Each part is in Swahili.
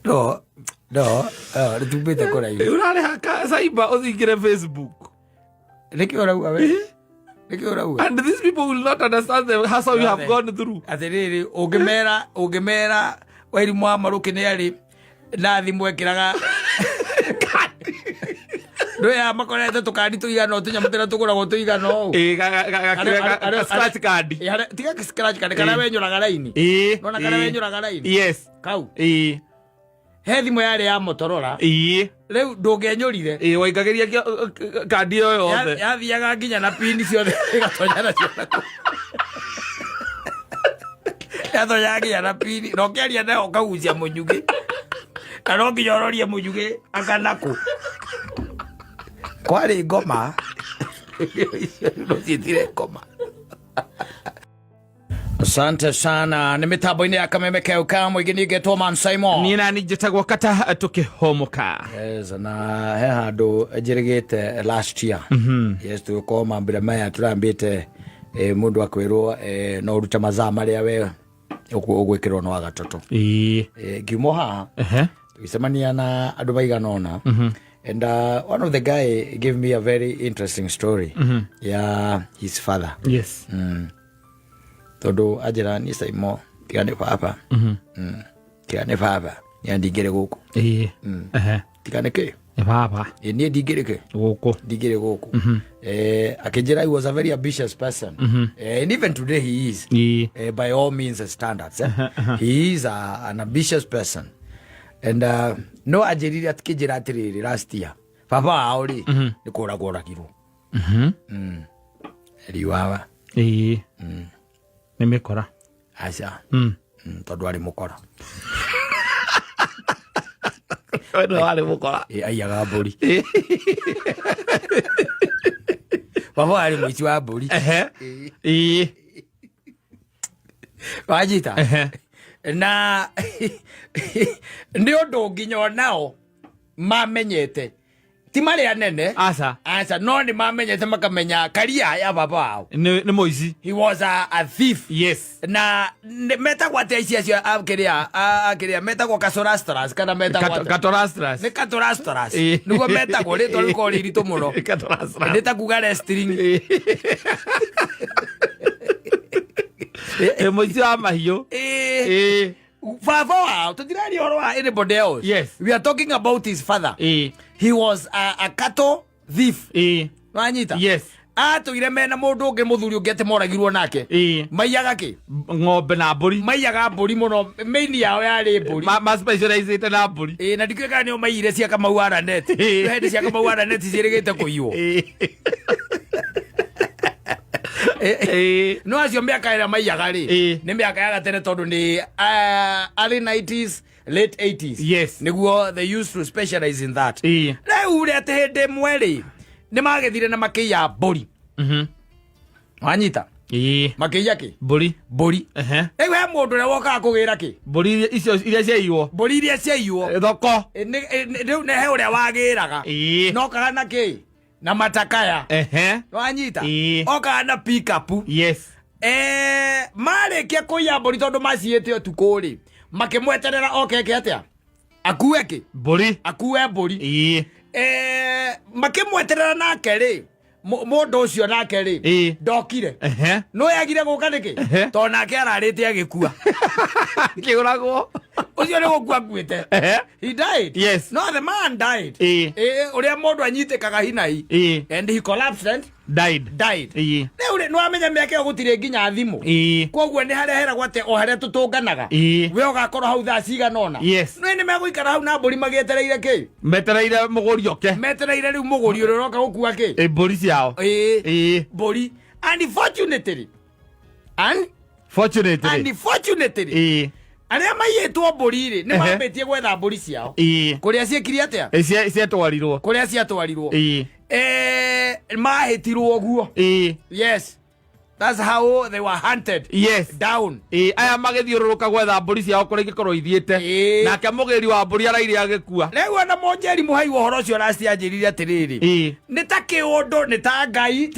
No, tupite kora hiyo. Urare haka saiba uthingire Facebook. Leki ora uwe. Leki ora uwe. And these people will not understand the hassle you have gone through. Atiriri ugemera wairi mwamaruke ne ari na thimu ekiraga. Ndoya makorete tukandi tuigana tunyamutira tukurago tuigano. Scratch card. Tiga scratch card kana wenyuraga raini. Nona kana wenyuraga raini. Yes. Kau. He thimu yari ya Motorola. Riu ndungenyurire. Waikageria kandi yo yothe. Yathiaga nginya na pin ciothe igatonyana ciothe. Yathonya nginya na pin. Nokeria nayo kagucia munyugi. Kana nginyororia munyugi akanaku. Kwari ngoma. Nocietire ngoma. Asante sana. Ni mitambo-ini ya Kameme Keuka mwingi ningetwo Man Simon. Nina nijitagwo Kata tukihomoka. Yes, na he handu njirigite last year. Yes, tuko mambira maya turambite mundu akwirwo no ruta mazaa maria we ugwikirwo no agatoto. Ngimo ha. Tuisemania na andu baigana ona. And one of the guy gave me a very interesting story. Yeah, his father. Yes. Todo ajira ni Simon tiane papa. Tiane papa. Ya ndigere guku. Tikane ke? Papa. Ni ndigere ke? Guku. Ndigere guku. Akijira he was a very ambitious person. And even today he is. By all means and standards. He is an ambitious person. And no ajiriri atikijira atiriri last year. Papa auri ni kora kiru. Riwawa. Nimekora. Acha. Tondu ari mukora. Ndo ari mukora. Aiyaga mburi. Papa ari mwici wa mburi. Wajita. Na ndi undu nginya nao mamenyete ti mari anene asa no ni mamenyete makamenya karia ya baba wao ni moici. He was a thief. Yes. Na meta kwa tesia cio akiria meta kwa kasorastras kana meta kwa katorastras ni katorastras nugo meta kwa rito liko lirito muno katorastras ndeta kugara string moici wa mahiu. Father, to deny or anybody else. Yes. We are talking about his father. He was a cattle thief. Wanyita. Yes. To iremena mundu ungi muthuri ungete moragirwo nake. Maiyaga ki? Ng'ombe na mburi. Maiyaga mburi muno. Maini yao yari mburi. Ma specialized na mburi. Na ndikweka ni maire cia Kamau Aranet. Hende cia Kamau Aranet cirigite kuiyo. No acio miaka ira maiyaga ri ni miaka ya gatene tondu ni early 90s late 80s. Yes. Niguo they used to specialize in that. Rĩu ri ati hindi mweri ni magethire na makiya mburi. Wanyita. Makiya ki? Mburi. Rĩu he mundu ria woka kugira ki? Mburi icio iria ciaiywo. Mburi iria ciaiywo. Thoko. Rĩu ne he uria wagiraga. No kaga na ki? Na matakaya. Wanyita. Oka na pick up. Yes. Marikia kuya mburi tondu maciite utuku ri makimweterera okeke atia akue ki mburi akue mburi makimweterera nake ri mundu ucio nake ri ndokire no yagire guka niki tondu nake ararite agikua kiuragwo ucio ni gukua kuite. He died. Yes. No, the man died. Uria mundu anyitikaga hinai and he collapsed and died. Riu no amenya meke gutire nginya thimu. Koguo ni haria hera gwate o haria tutunganaga. We ugakorwo hau thaa cigana ona. No ni meguikara hau na mburi magietereire ki? Metereire muguri oke. Metereire riu muguri uria roka gukua ki? Mburi ciao. Mburi. Unfortunately. Aria maiyetwo mburi ri ni mambetie gwetha mburi ciao. Kuria ciekiri atia? Ciatwarirwo. Kuria ciatwarirwo. Mahitirwo guo. Yes. That's how they were hunted. Yes. Down. Aya magithiururuka gwetha mburi ciao kuria ingikorwo ithiite. Nake mugiri wa mburi araire agikua. Rĩu ona Monjeri Muhai ũhoro ũcio last anjĩrire atĩrĩrĩ. Nĩ ta kĩũndũ, nĩ ta Ngai,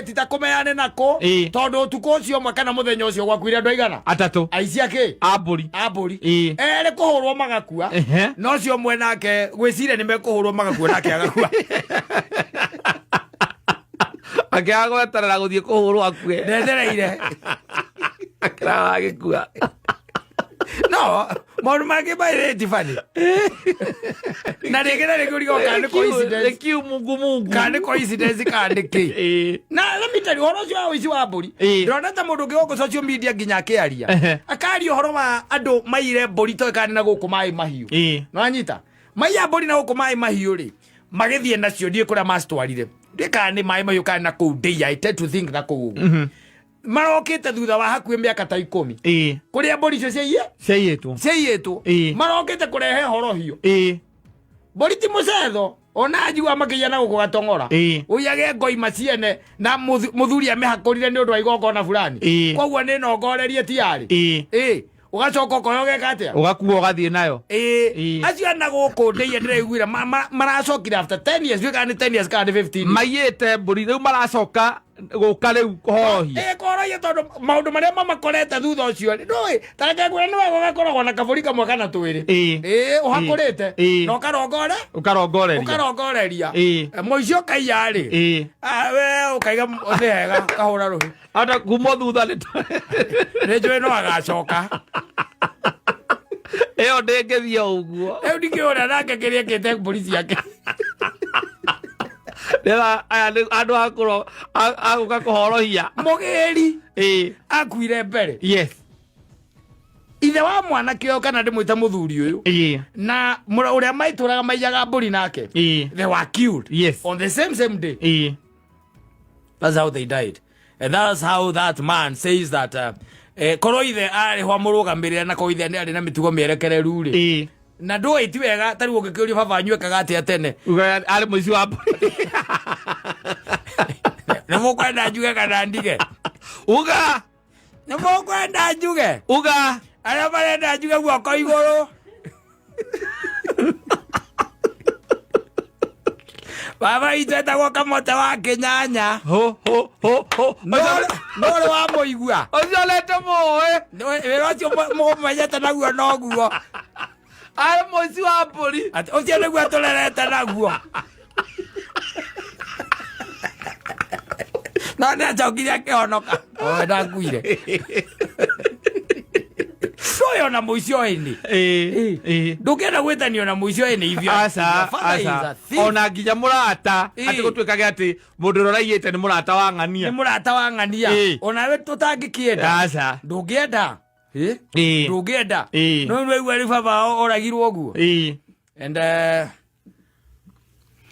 ti ta kũmeane nako. Tondũ ũtukũ ũcio ũmwe kana mũthenya ũcio gwakuire andũ aigana? Atatũ. Aici akĩ? A mburi. Erĩ kũhũrwo magakua. No ũcio ũmwe nake gwĩciria nĩ mekũhũrwo magakua nake agakua. Akĩagweterera gũthiĩ kũhũrwo akue. Ndethereire. Akĩraga agĩkua. No, maũndũ mangĩ mairĩti bani. Na rĩngĩ na rĩngĩ ũrigo kana nĩ coincidence. The kiu mungu. Kana nĩ coincidence kana nĩ kĩ. Na let me tell you, ũhoro ũcio wa ũici wa mbũri. Ndĩrona ta mũndũ ũngĩ gũkũ social media nginya akĩaria. Akaria ũhoro wa andũ maire mbũri toĩ kana na gũkũ maĩ mahiũ. No anyita. Maiya mbũri na gũkũ maĩ mahiũ rĩ. Magĩthiĩ nacio ndiĩ kũrĩa macitwarire. Ndĩkana nĩ maĩ mahiũ kana na kũu ndĩya. I tend to think na kũu. Marokite thutha wa hakuhĩ mĩaka ta 10. Kũrĩa mbũri icio ciaiyĩtwo. Marokite kũrehe horo hiũ. Mbũri ti mũcetho. Ona njigua makĩiya na gũkũ Gatong'ora. Ũiyage ngoi maciene na mũthuri amĩhakũrire nĩ ũndũ wa igongona fulani. Koguo nĩ nongorerie ti yarĩ. Ugacoka ũkoya ũgeka atĩa? Ũgakua ũgathiĩ nayo. Acio na gũkũ ndĩya ndĩraiguire maracokire after 10 years. Kana nĩ 10 years kana nĩ 15. Maiyĩte mbũri rĩu maracoka gũka rĩu kũhohia. Kũhohia tondũ maũndũ marĩa mamakorete thutha ũcio ndũĩ. Tareke ngwĩra nĩ wega ũgakoragwo na kabũri kamwe kana twĩrĩ. Ũhakũrĩte na ũkarongoreria. Mũici ũkaiya rĩ. We ũkaiga thĩ hega kahũra rũhi. Hata kuma thutha nĩ njũĩ no agacoka. Ĩyo ndĩngĩthiĩ ũguo. Rĩu ndingĩũra nake kĩrĩa kĩte mbũri ciake. Andũ agũka kũhorohia. Mũgĩri akuire mbere. Yes. Ithe wa mwanake ũyũ kana ndĩmwĩte mũthuri ũyũ. Na ũrĩa maitũraga maiyaga mbũri nake. They were killed. Yes. On the same day. That's how they died. And that's how that man says that korwo ithe arĩ ho mũrũgamĩrĩra na korwo ithe nĩ arĩ na mĩtugo mĩerekereru rĩ. Na ndũĩ ti wega tarĩ ũngĩkĩũria baba anyuĩkaga atĩa tene. Arĩ mũici wa mbũri. Nĩ mũkwenda njuge kana ndige? Uga. Nĩ mũkwenda njuge? Uga. Arĩa marenda njuge guoko igũrũ. Baba itwetagwo Kamote wa Kĩnyanya. No ũrĩ wa mũigua. Ũcio nĩte mũĩ. Wĩra ũcio mũmenyete naguo noguo. Arĩ mũici wa mbũri. Ũcio nĩguo tũrerete naguo. No nĩ acokire akĩhonoka. Ndakuire. Soyo na mũici oĩnĩ. Ndũkĩenda gwĩtanio na mũici oĩnĩ ivyo. Aca. Ona nginya mũrata. Atĩ gũtuĩkage atĩ mũndũ ũrĩa ũraiyĩte nĩ mũrata wa ng'ania. Nĩ mũrata wa ng'ania. Onawe tũtangĩkĩenda. Aca. Ndũngĩenda. Ndũngĩenda. No nĩwaigua rĩ baba oragirwo ũguo. And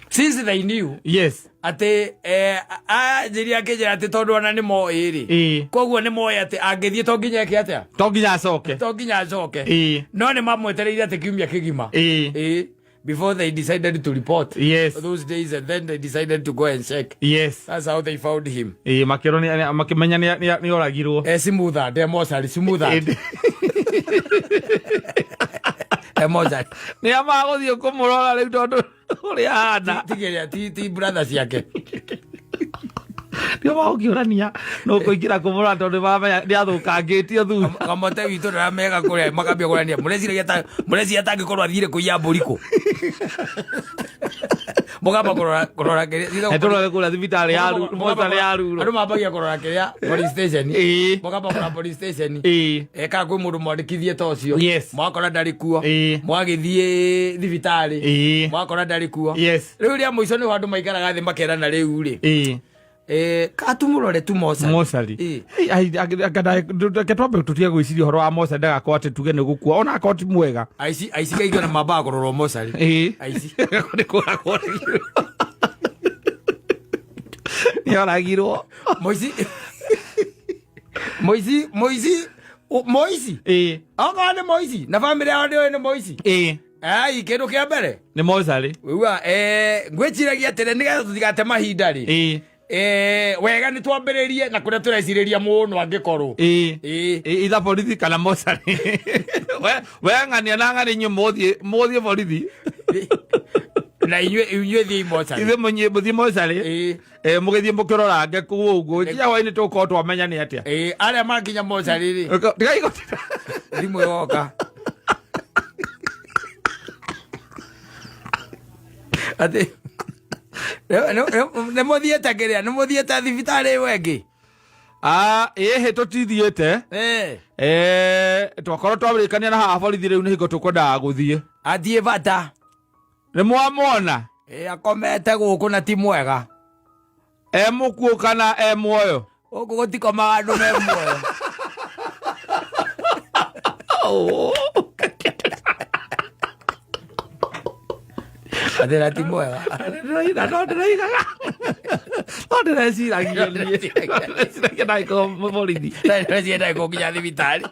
since they knew. Yes. Atĩ njĩri akĩnjĩra atĩ tondũ ona nĩ moĩ rĩ. Koguo nĩ moĩ atĩ angĩthiĩ to nginya eke atĩa? To nginya acoke. To nginya acoke. No nĩ mamwetereire atĩ kiumia kĩgima. Before they decided to report. Yes. Those days, and then they decided to go and check. Yes. That's how they found him. Makĩmenya nĩ oragirwo. Smoother, demosari, smoother. Demosari. Nĩ amagũthiĩ kũmũrora rĩu tondũ ũrĩa hana. Ti brother ciake. Ndio magũkĩũrania no kũingĩra kũmũrora tondũ nĩ athũkangĩtio thutha. Kamote witũ ndaramega kũrĩa makambia kũrania mũreciria atangĩkorwo athire kũiya mbũri kũ. Mũgamba kũrora kĩrĩa. Tũrore kũrĩa thibitarĩ ya Ruro. Andũ mambagia kũrora kĩrĩa police station. Mũgamba kũrora police station. Kana kwĩ mũndũ mwandĩkithie ta ũcio. Mwakora ndarĩ kuo. Mwagĩthiĩ thibitarĩ. Mwakora ndarĩ kuo. Rĩu rĩa mũico nĩ andũ maikaraga thĩ makerana rĩu rĩ. Katumũrore tu Mosari. Ketwambe tũtige gwĩciria ũhoro wa Mosari ndagakorwo atĩ tuge nĩ gũkua ona akorwo ti mwega. Aici kaingĩ ona mambaga kũrorwo Mosari. Aici. Nĩ oragirwo. Moici. Okorwo nĩ Moici na bamĩrĩ yao nĩ Moici. Kĩndũ kĩa mbere nĩ Mosari. Ngwĩciragia atĩrĩ nĩgetha tũtigate mahinda rĩ. wega nä twambä na kå rä a tå recirä ria må no angä korwo itha borithi kana mocarä weng'ania na ng'ani inyuä må thiä borithi na inyuä thiä mocarä ithe må thiä mocarä må gä thiä må kä rorange kå å guo tia hwainä tå korwo twamenya nä atä a arä a makinya mocarä rä tigaigotä thimå yoka atä nä må thiä te kä rä a nä må thiä te thibitarä ä yo ängä hä tå tithiä te twakorwo twambä rä kania na haha borithi rä u nä hingo tå kwendaga gå thiä athiä bata nä mwamona akomete gå kå na ti mwega må kuå kana muoyo gå kå gå tikomaga andå me muoyo atä na ti mwega no ndä reciragia ndagä borithi ciendaä kå nginya thibitarä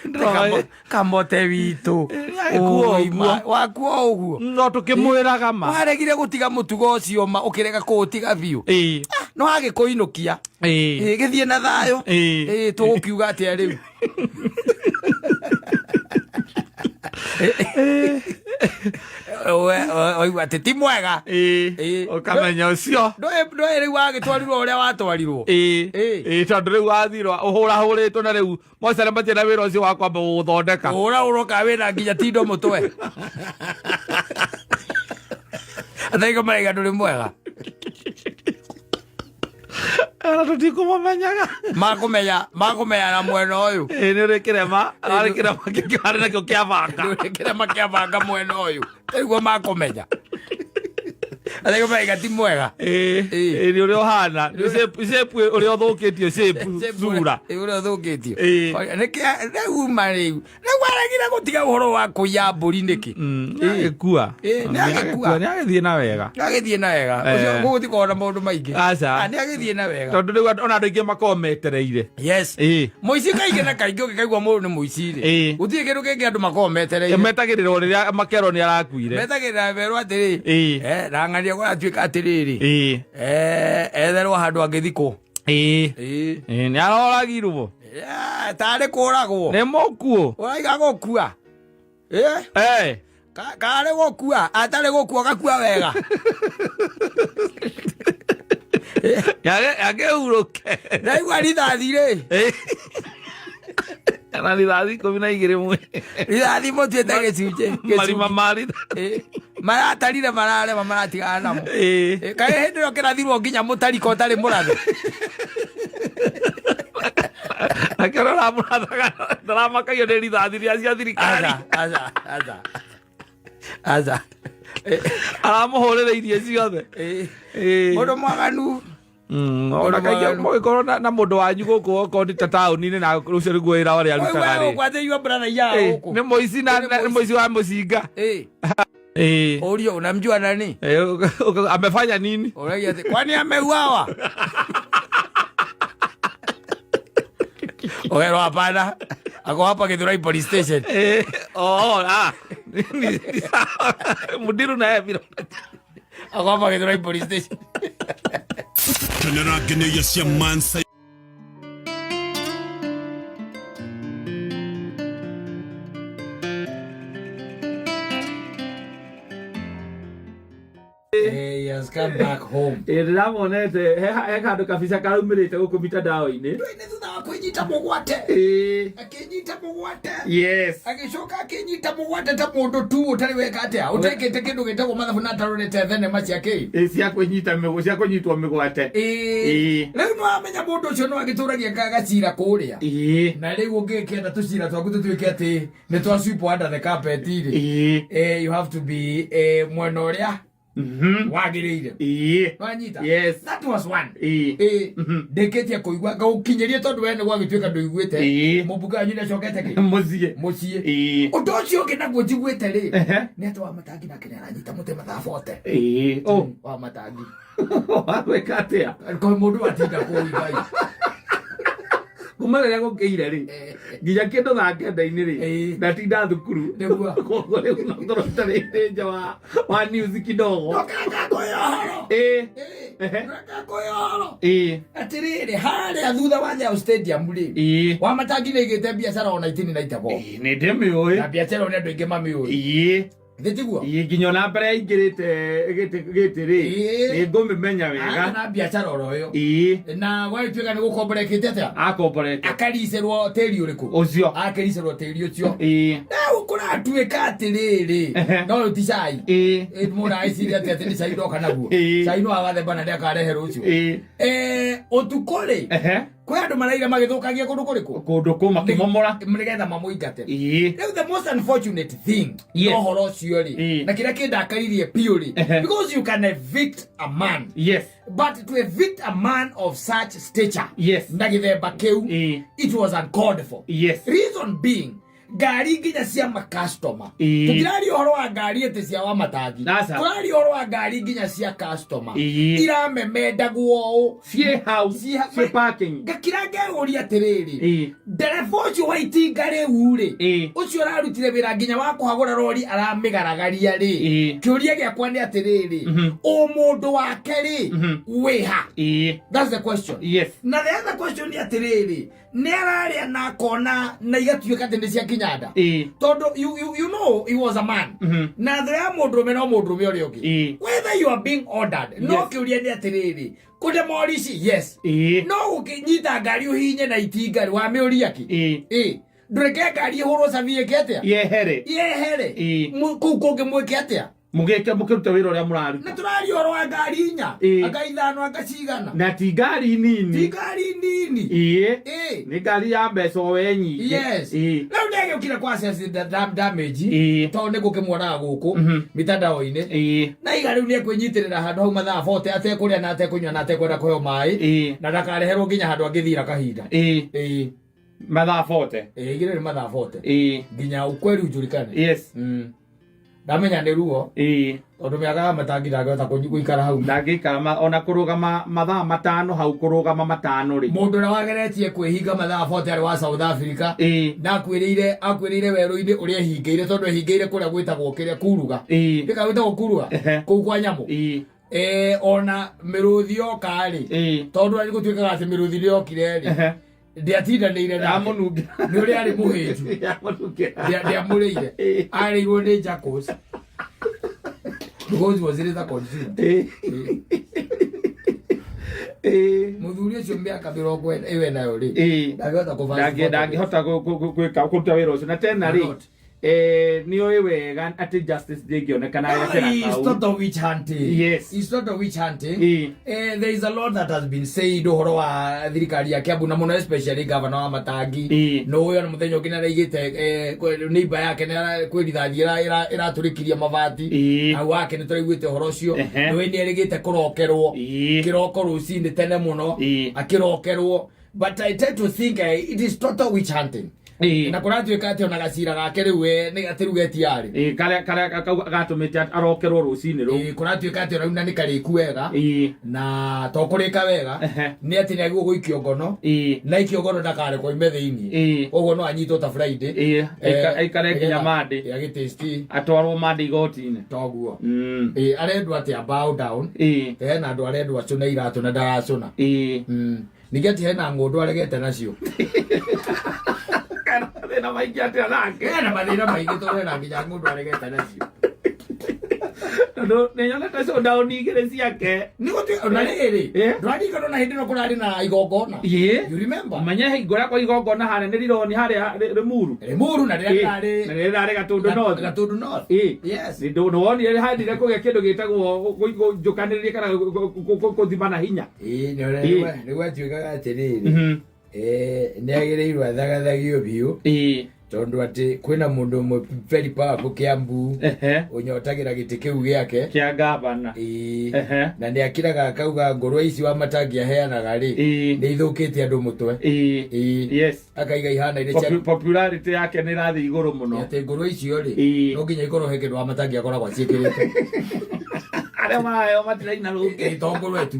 ndä kamote witå wakua å guo no tå kä mwä raga ma waregire gå tiga må tugo å cio ma å kä rega kå å tiga biå no hagä kå inå kia gä thiä na thayå tå gå kiuga atä a rä u oigua atä ti mwega åkamenya å cio ndoä rä u wagä twarirwo å rä a watwarirwo tondå rä u wathirwo å hå rahå rä two na rä u mocarä matie na wä ra å cio wa kwamba gå thondeka å ra å roka wä na nginya tindo må twe athaigå maraiga ndå rä mwega tå tikå mamenyaga makå menya na mwena å yå nä å rä kä rema arä kä rema kä harä nakio kä abanga kä rema kä abanga mwena å yå äguo makå menya athaigå maraiga ti mwega nä å rä å hana cepu å rä a å thå kä tio cepu thura å rä a å thå kä tio rä uma rä u rä u aregire gå tiga å horo wa kå ya mbå ri nä kä agä kua nä agä thiä na wega agä thiä na wega gå gå tikorwo na maå ndå maingä nä agä thiä na wega tondå rä u ona andå aingä makorwo metereire må ici kaingä na kaingä å gä kaigua må ndå nä må ici rä gå tirä kä ndå kä ngä andå makorwo metereire metagä rä ra å rä rä a makerwo nä arakuire metagä rä ra berwo atä rä rang'ania gå ratuä ka atä rä rä etherwo handå angä thikå nä aroragirwo tarä kå ragwo nä må kuo å raiga gå kua karä gå kua atarä gå kua gakua wega agä hurå ke raigua rithathi rä na rithathi 12 rithathi må tuä te gä cunjä marima marä maratarire mararema maratigaga namo kaä hä ndä ä yo kä rathirwo nginya må tarika å tarä må rathe nake å ramå rathaga ndaramakaio nä rithathi rä a cia thirikari aramå hå rä ra irie ciothe må ndå mwaganu ona kaingä må gä korwo na må ndå wanyu gå kå okorwo ndä ta taåni-inä na rå cio rä guo wä ra å rä a rutaga nä må ici nä må ici wa må cinga å rio unamjua nani amefanya nini kwani ameuawa Ogero hapana. Ako hapa Githurai police station. Mudiru na yeye ako hapa Githurai police station. Kenera gene yesya mansa. He has come back home. Ndamonete he kandu kabisa karumirite guku mitandao-ini. Ndwine thutha wa kwinyita mugwate. Akinyita mugwate. Yes. Agicoka akinyita mugwate ta mundu tu utari weka atia. Utekete kindu gitagwo mathabu na tarorete thenema ciake. Cia kunyita migo cia kunyitwo migwate. Riu no amenya mundu ucio no agituragia gacira kuria. Na riu ungikenda tucira twaku tutuike ati ni twa sweep under the carpet iri. You have to be mwena uria wagiriire wanyita. Yes, that was one. Ndeketia kuigua gaukinyerie tondu wene gwagituika nduiguite mubuga nyine cokete ki mucie undu ucio nginagwo njiguite ri ni atwa matangi na kinera nyita mutema thabote wa matangi weka atia ko mundu atinda kuigai kuma rĩrĩa gũkĩire rĩ nginya kĩndũ thaa kenda-inĩ rĩ ndatinda thukuru koguo rĩu no ngorwo itarĩte nja wa news kidogo atirĩrĩ harĩa thutha wa Nyayo stadium rĩ Wamatangi nĩaigĩte biacara ona itini na itabo nĩ ndĩmĩũĩ na biacara ona andũ aingĩ mamĩũĩ thĩtiguo nginya ona mbere aingĩrĩte gĩtĩ rĩ nĩ ngũmĩmenya wega na biacara oro yo na gwatuĩka nĩ gũkomborekete atĩa akomborete akaricĩrwo tĩri ũrĩkũ ũcio akaricĩrwo tĩri ũcio na kũratuĩka atĩrĩrĩ no ti cai mũndũ agĩciria atĩ nĩ cai ndoka naguo cai no agathemba na ndĩakarehe rũciũ ũtukũ rĩ kwĩ andũ maraira magĩthũkagia kũndũ kũrĩkũ kũndũ kũ makĩmomora nĩgetha mamũingate rĩu the most unfortunate thing ũhoro ũcio rĩ na kĩrĩa kĩndakaririe biũ rĩ because you can evict a man but to evict a man of such stature na gĩthemba kĩu it was uncalled for reason being ngari nginya cia customer tukirari uhoro wa ngari ete cia Wamatangi turari uhoro wa ngari nginya cia customer iramemendagwo cie house cie parking ngakira ngeũria atiriri ndereba ũcio wa itinga rĩu rĩ ũcio ararutire wĩra nginya wa kũhagũra rori aramigaragaria rĩ kĩũria gĩakwa nĩ atiriri mũndũ wake rĩ wĩha that's the question na the other question nĩ atiriri nĩ ararĩa na kona na igatuĩka atĩ nĩ cia kinyanda tondu you know he was a man na the mũndũrũme no mũndũrũme ũrĩa ũngĩ whether you are being ordered no kĩũria nĩ atiriri kũdemolishi no ũkĩnyita ngari ũhinye na itinga wa mĩũria ki ndũreke ngari ĩhũrwo cabi ĩke atĩa yehere kũu kũngĩ mwĩke atĩa mũkĩruta wĩra ũrĩa mũraruta na tũrari ũhoro wa ngari inya anga ithano anga cigana na ti ngari nini nĩ ngari ya mbeca o we nyingĩ rĩu nĩagĩũkire kwa sense damage tondũ nĩ gũkĩmuonaga gũkũ mitandao-inĩ na iga rĩu nĩekwĩnyitĩrĩra handũ hau mathaa 40 atekũrĩa na atekũnyua na atekwenda kũheo maĩ na ndakareherwo nginya handũ angĩthira kahinda mathaa 40 igĩrĩ nĩ mathaa 40 nginya ukweli ujulikane ndamenya nĩ ruo tondu mĩaka ya Wamatangi ndangĩhota gũikara hau ndangĩikara ona kũrũgama mathaa matano hau kũrũgama matano rĩ mũndũ ũrĩa wageretie kwĩhinga mathaa 40 arĩ wa South Africa na akwĩrĩire werũ-inĩ ũrĩa ehingĩire tondu ehingĩire kũrĩa gwĩtagwo kĩrĩa kuruga ndĩka gwĩtagwo kuruga kũu kwa nyamũ ona mĩrũthi yoka rĩ tondu nĩ gũtuĩkaga atĩ mĩrũthi nĩyokire rĩ ndiatindanĩire na mũnungi nĩ ũrĩa arĩ mũhĩnju ndiamũrĩire arĩirwo nĩ Jackals because was it a consumed muthuri ũcio mĩaka 40 iwe nayo rĩ ndangĩhota gwĩka kũruta wĩra ũcio na tena rĩ nĩ ũĩ wega atĩ justice ndĩngĩonekana it's not a witch hunting it's not a witch hunting there is a lot that has been said ũhoro wa thirikari ya Kiambu na mũno especially governor wa Wamatangi no ũyũ na mũthenya ũngĩ nĩaraigĩte neighbor yake kwĩrithathi ĩratũrĩkirie mabati hau wake nĩtũraiguĩte ũhoro ũcio nĩwe nĩerĩgĩte kũrokerwo kĩroko rũcinĩ tene mũno akĩrokerwo but I tend to think it is total witch hunting na kũratuĩka atĩ ona gacira gake rĩu nĩ atĩ rĩu getiarĩ karĩa gatũmĩte arokerwo rũcinĩ rũu kũratuĩka atĩ ona nĩ karĩku wega na to kũrĩka wega nĩ atĩ nĩagĩrĩirwo gũikio ngono na ikio ngono ndakarekwo ime thĩinĩ ũguo no anyitwo ta Friday aikare nginya Monday agĩtaste atwarwo Monday igoti-inĩ toguo arendwo atĩ bow down hena andũ arendwo acũne iratũ na ndaracũna ningĩ atĩ hena ng'ũndũ aregete nacio na maingĩ atĩa nake na mathĩna maingĩ tondũ hena nginya ng'ũndũ aregete nacio tondũ nĩnyonete showdown igĩrĩ ciake nĩ gũtuĩka ona rĩrĩ ndũraririkana na hĩndĩ ĩno kũrarĩ na igongona you remember manya hingo rĩa kwa igongona harĩa nĩ Rironi harĩa Limuru na rĩrĩa rĩarĩ Gatũndũ North yes nĩwonire handire kũgĩa kĩndũ gĩtagwo njũkanĩrĩria kana gũthimana hinya nĩ gwatuĩkaga atĩrĩrĩ nĩagĩrĩirwo athagathagio biũ tondu ati kwina mundu umwe very powerful Kiambu unyotagĩra gĩtĩ kĩu gĩake kĩa gavana na nĩ akiraga akauga ngũrwe ici Wamatangi aheanaga rĩ nĩ ithũkĩtie andũ mũtwe yes akaiga ihana irĩ popularity yake nĩ ĩrathiĩ igũrũ mũno atĩ ngũrwe icio rĩ no nginya ikorwo he kĩndũ Wamatangi akoragwo aciĩkĩrĩte arĩa maheo matiraina rũngĩ tongũrwe tu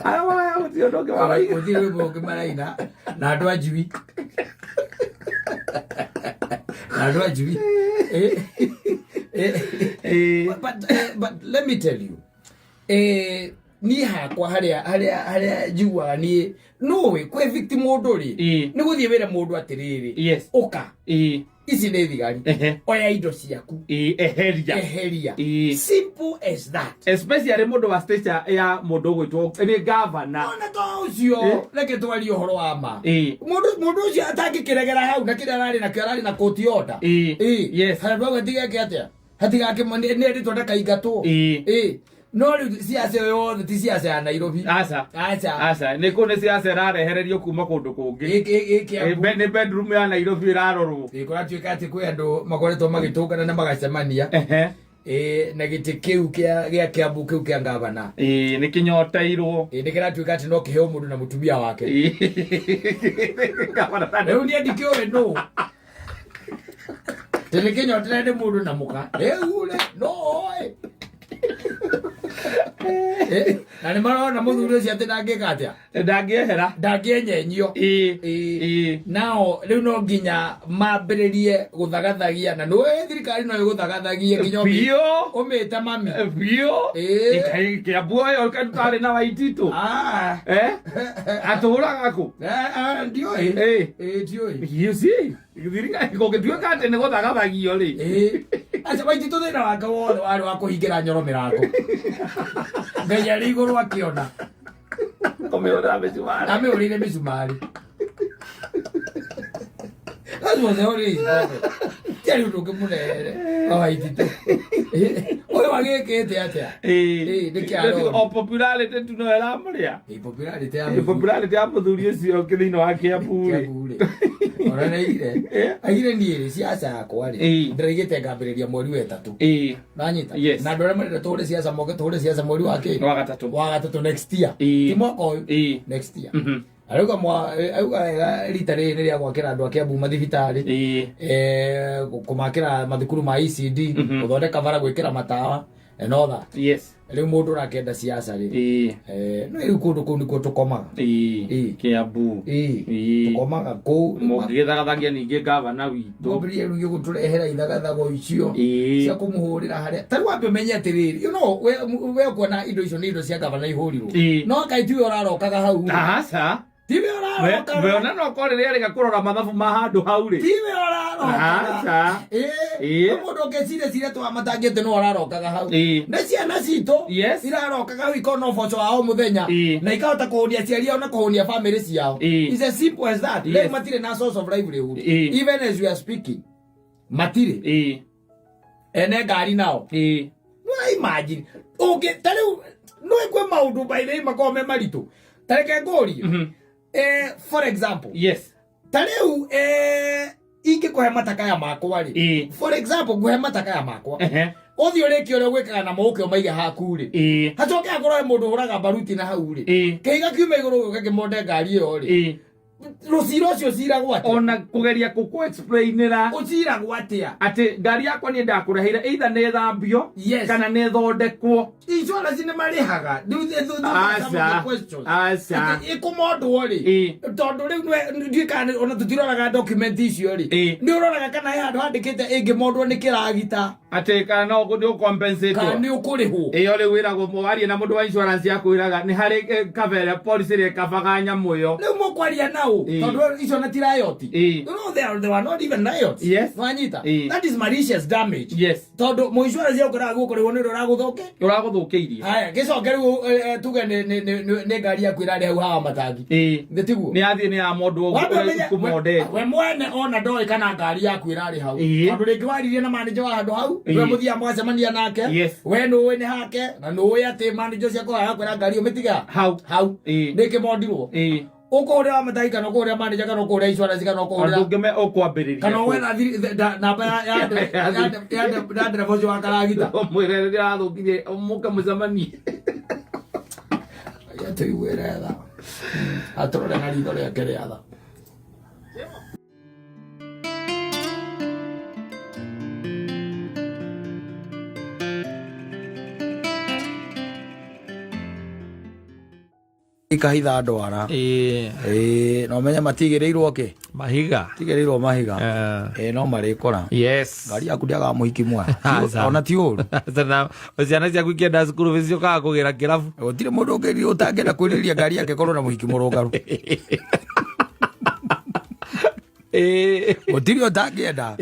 Aya utiondoke maraina. Utiondoke maraina. Na andũ ajui. Na andũ ajui. But let me tell you. Ni hakwa haria njiguaga ni nowe kwe victim mundu ri ni guthie wira mundu atiriri uka ici ni thigari oya indo ciaku eheria simple as that, especially mundu wa stage ya mundu gwitwo ni governor ona to ucio reke twari uhoro wa ma mundu ucio atangikiregera hau na kira arari na kirari na koti order yes handu gatigeke atia hatigake ni nditwo ndakaingatwo no siasa yothe ti siasa ya Nairobi. Asa niko ne siasa rarehererio kuma kundu kungi ni bedroom ya Nairobi rarorwo ikora tuika ati kwe andu makoretwo magitungana na magacemania na giti kiu kia Kiambu kiu kia ngavana ni kinyoteirwo ni kiratuika ati no kiheo mundu na mutumia wake ngavana riu ni ndikio we no tene kinyotere ndi mundu na muka ule no na ni marona muthuri ucio ati ndangika atia ndangiehenyio nao riu no nginya mambiririe guthagathagia na no thirikari no iguthagathagie nginya umite mami Kiambu yo kari na Waititu aturaga ku ndioi you see thirikari gogituika ati ni guthagathagia ri acha Waititu thina wake wothe wari wa kuhingira Nyoro mirango Ngai ari iguru akiona ameurire misumari lazima zeori tiari undu munere Waititu oyo wagekete atia o popularity tu no era muria popularity ya muthuri ucio kithino wa Kiambu ora aire ni siasa yakwa ri ndirigite ngambiriria mweri wa 3 nanyita na ndore mare tore siasa moke tore siasa mweri wa gatatu next year ti mwaka uyu next year aruga rita riri ni ria gwakira andu a Kiambu mathibitari kumakira mathukuru ma ECD guthondeka bara gwikira matawa and all that riu mundu rakenda siasa ri no riu kundu kuu nikuo tukomaga Kiambu tukomaga kuu mugithagathagia ningi gavana witu ndobiri riu guturehera ithagathago icio cia kumuhurira haria tari wambe menye atiriri you know we kuona indo icio ni indo cia gavana ihurirwo no kaitiwe urarokaga hau tiwe urarokaga we ona no kore ria riga kurora mathabu ma handu hau ri tiwe urarokaga mundu ngecire twa matangite no urarokaga hau na ciana cito irarokaga hau ikona uboco wao muthenya na ikahota kuhunia ciari yao na kuhunia family ciao is as simple as that leo matire na source of livelihood even as we are speaking matire ene ngari nao no imagine okay tale no ekwe maundu by the makome maritu tareke ngori for example tareu ingikuhe matakaya makwa ri for example nguhe matakaya makwa othi uriki ore gwikaga na mauke maige haku ri hacoke akorwo mundu uraga baruti na hau ri kiiga kiuma iguru ukagimonde ngari iyo ri rusiro cio cira gwate ona kugeria kuku explainira ucira gwatia ati ngari yakwa ni ndakureheire either ne thambio kana ne thondekwo insurance ni marihaga asa ikumondu ri tondu riu ndikane ona tutiroraga document icio ri ni uroraga kana handu handikite ingimondwo ni kiragita ati kana no guthi compensate kana ni ukurihwo iyo ri wiragwo mwarie na mundu wa insurance yakwiraga ni hari kavere policy ri kabaga nyamu yo riu mukwaria nao tondu icio na tirayoti you know they were not even riots wanyita that is malicious damage tondu mu insurance yakora gukorwo ni uraguthukiirie haya gicoke riu tuge ni ngari yakwira ri hau hawa matangi nditiguo ni athie ni ya mundu kumonde we mwene ona ndoi kana ngari yakwira ri hau tondu ringi waririe na manager wa handu hau we muthia mwacemania nake we no ni hake na no ati manager ciakwa yakwira ngari umitiga hau ndikimondirwo ukore wa matai kana ukore manager kana ukore insurance kana ukore ndungeme ukwambiriria kana we na namba ya driver wa karagita mwirere athukire muka mucemani ya tuiwerera atorora na ritho riake riatha ikahitha ndwara no menya matigereirwo ki mahiga tigereirwo mahiga no marikora ngari yaku ndiaga muhiki mwa ona ti uru sana ciana ciaku ikienda cukuru viciokaga kugira kirabu gutire mundu ungiri utangenda kwiriria ngari yake korwo na muhiki murungaru gutire utangienda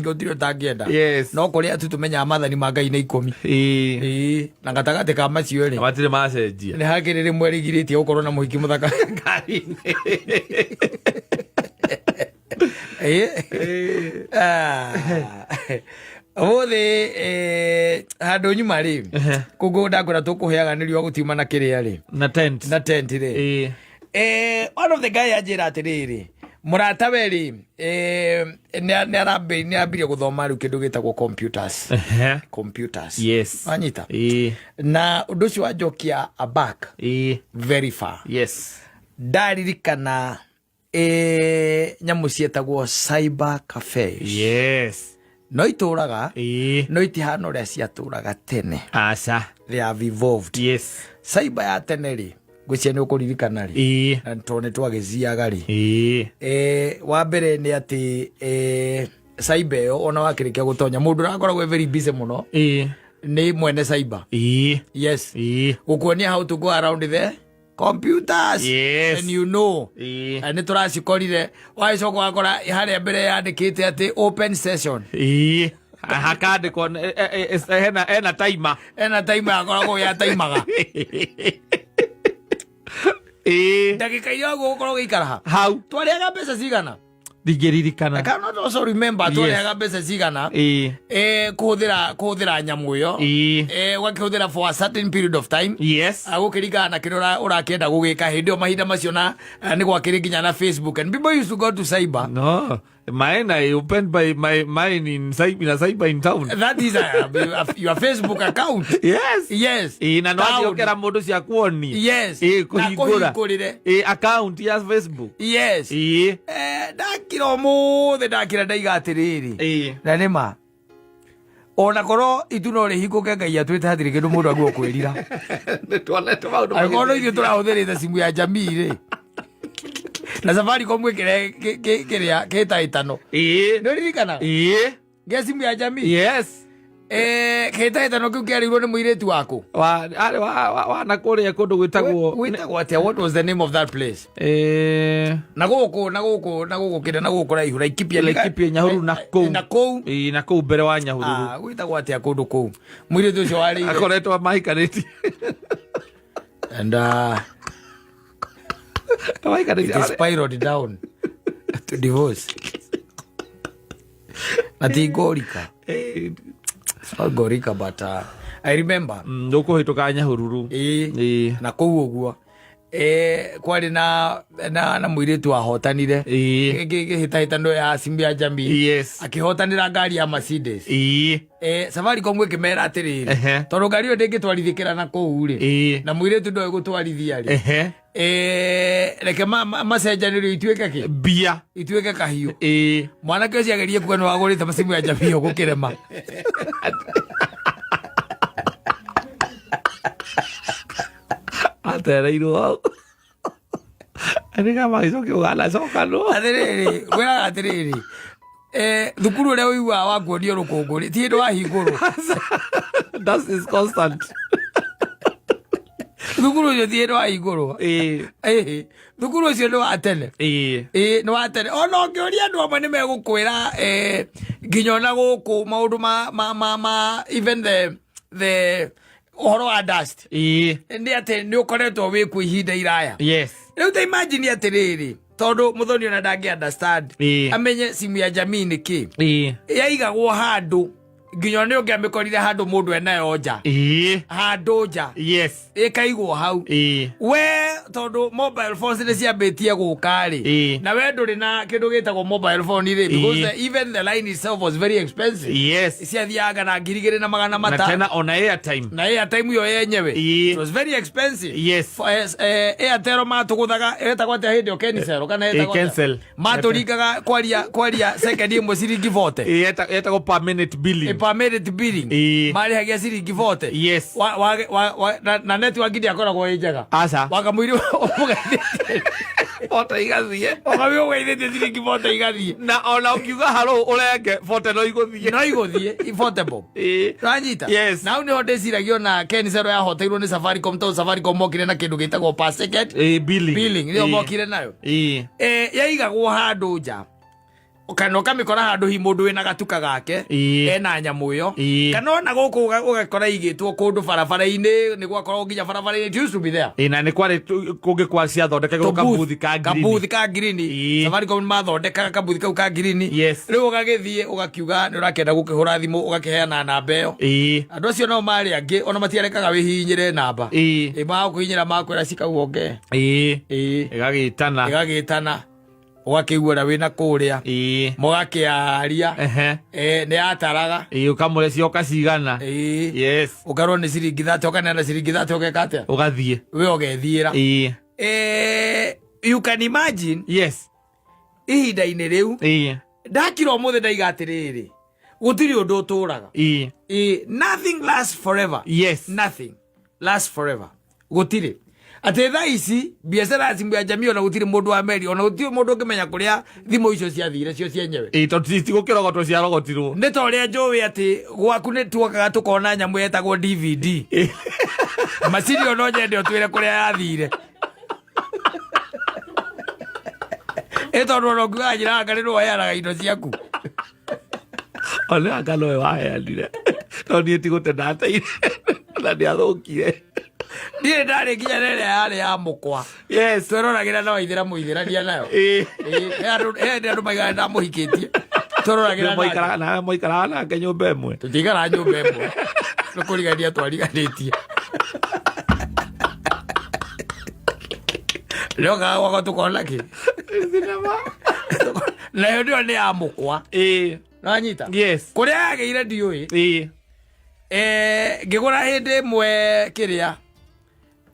gutire utangienda no kuria tu tumenya mathani ma Ngai na 10 na gatagati ka macio ri matire macenjia ni hagirire mwerigiritie gukorwo na muhiki muthaka ngari Othi handu nyuma ri kugo ndakora tukuheaga nirio gutiuma na kiria ri na tent ri one of the guy ajira atiriri murata weri ni arambirie guthoma riu kindu gitagwo computers anyita na undu ucio wanjokia back very far ndaririkana nyamu cietagwo cyber cafes no ituraga no itihana uria ciaturaga tene they have evolved cyber ya tene ri ngwiciria ni ukuririkana ri na tone twagiciaga ri wa mbere ni ati cyber yo ona wakirikia gutonya mundu arakoragwo very busy muno ni mwene cyber gukuonia how to go around the computers and you know ni turacikorire waicoka wakora haria mbere yandikite ati open session hakandikwo ena timer akoragwo ya timaga ndagika iria gukorwo giikara hau twariaga mbeca cigana ndigeririkana I cannot also remember twariaga mbeca cigana kuhuthira nyamu iyo wakihũthĩra for a certain period of time agũkĩringana na kĩrĩa ũrakĩenda gũgĩka hĩndĩ ĩyo mahinda macio na nĩ gwakĩrĩ nginya na Facebook and people used to go to cyber. No, mine I opened by mine in cyber in town. That is your Facebook account. Yes. Na no aciokera mũndũ cia kuoni. Na kũhingũrĩre account ya Facebook. Ndakira ũmũthĩ ndakira ndaiga atĩrĩrĩ na nĩma ona korwo itu no rĩhingũke Ngai atwĩte hatirĩ kĩndũ mũndũ aguo kwĩrira nĩtuonete maũndũ angĩkorwo ithuĩ tũrahũthĩrĩte simu ya jamii rĩ na Safaricom ĩkĩrehe kĩrĩa kĩhĩtahĩtano nĩũririkana gĩa simu ya jamii kĩhĩtahĩtano kĩu kĩarĩirwo nĩ mũirĩtu waku wana kũrĩa kũndũ gwĩtagwo atĩa? What was the name of that place? na gũkũ raihu Laikipia Nyahururu na kũu mbere wa Nyahururu gwĩtagwo atĩa kũndũ kũu mũirĩtu ũcio warĩ akoretwo mahikanĩtie and it spiraled down to divorce na ti Gorika. It's not Gorika, but I remember ndukuhituka Nyahururu na kuu uguo kwari na muiritu wahotanire gihitahitano ya simu ya jamii akihotanira ngari ya Mercedes Safaricom ikimera atiriri tondu ngari iyo ndingitwarithikira na kuu ri na muiritu ndoe gutwarithia ri reke macenjanirio ituike ki bia ituike kahiu mwanake ucio agerie kuga no agurite masimu ya jamii gukirema atereirwo hau aniga magicoke ugana coka no atiriri thukuru uria uigua wakuonio rũkũngũ ti hĩndĩ wahingũrwo that is constant thukuru ucio ti hĩndĩ wahingũrwo thukuru ucio nĩ wa tene nĩ wa tene ona ũngĩũria andũ amwe nĩ megũkwĩra nginya ona gũkũ maũndũ ma even the uhoro wa dust nĩ atĩ nĩ ũkoretwo wĩ kwa ihinda iraya rĩu ta imagine atĩrĩrĩ tondu muthoni ona ndangi understand amenye simu ya jamii nĩ kĩ yaigagwo handũ nginya nĩ ũngĩamĩkorire handũ mũndũ enayo nja handũ nja ĩkaigwo hau we tondu mobile phones nĩ ciambĩtie gũka rĩ na we ndũrĩ na kĩndũ gĩtagwo mobile phone rĩ because even the line itself was very expensive ciathiaga na 2,500 na tena on airtime iyo yenyewe it was very expensive Airtel matũgũthaga etagwo atĩa hĩndĩ ĩyo Kencell kana etagwo matũringaga kwaria second ĩmwe ciringi 40 etagwo per minute billing per minute billing mari hagia ciringi 40 yes na network ndia akoragwo njega asa wakamwiri Bota igathie wakamwiri ugeithĩtie ciringi 40 igathie na ona ukiuga haro urenge 40 no iguthie affordable ranyita yes now ni ndĩciragia na Ken Zero yahoteirwo ni Safaricom to Safaricom mokire na kindu gitagwo per second billing ndio mokire nayo yaigagwo handu nja kana ukamikora handu hi mundu wina gatuka gake ena nyamu yo kana ona guku ugakora igitwo kundu barabara-ini ni gwakorwo nginya barabara-ini it used to be there na ni kwari kungi kwa cia thondekagwo kabuthi ka green Safaricom mathondekaga kabuthi kau ka green riu ugagithie ugakiuga ni urakenda gukihura thimu ugakiheana namba iyo andu acio no mari angi ona matiarekaga wihinyire namba magukuhinyira makwira cikauonge igagitana ugakiguora wina kuria mugakiaria ni ataraga ukamure cio cigana yes ukarwo ni ciringi 30 ukana na ciringi 30 ugekate ugathie we ugethiira you can imagine yes ihinda-ini riu ndakira muthe ndaiga atiriri gutiri undu uturaga nothing lasts forever yes nothing lasts forever gutiri ate tha ici biacara cimu ya jamii ona gutiri mundu wa meri ona gutiri mundu ngimenya kuria thimu icio ciathire cio cienyewe totiti gukirogotwo cia rogotirwo ni toria njuwi ati gwaku ni tuokaga tukona nyamu yetagwo DVD macini ono nyende otwire kuria yathire tondu no nguga njira ngari no yaraga indo ciaku ona ngano we waheanire no ni tigute ndateire na ni athukire ndire ndari nginya rere yari ya mukwa yes tweroragĩra na waithĩra mũithĩrania nayo andu maigaga ndamuhikitie tweroragĩra moikaraga nake nyũmba ĩmwe tũtigara nyũmba ĩmwe nĩkũrigania twariganĩtie rĩokaga gwakwa tũkona kĩ nayo nĩyo nĩ ya mũkwa nanyita kũrĩa yagĩire ndiũĩ ngĩgũra hĩndĩ ĩmwe kĩrĩa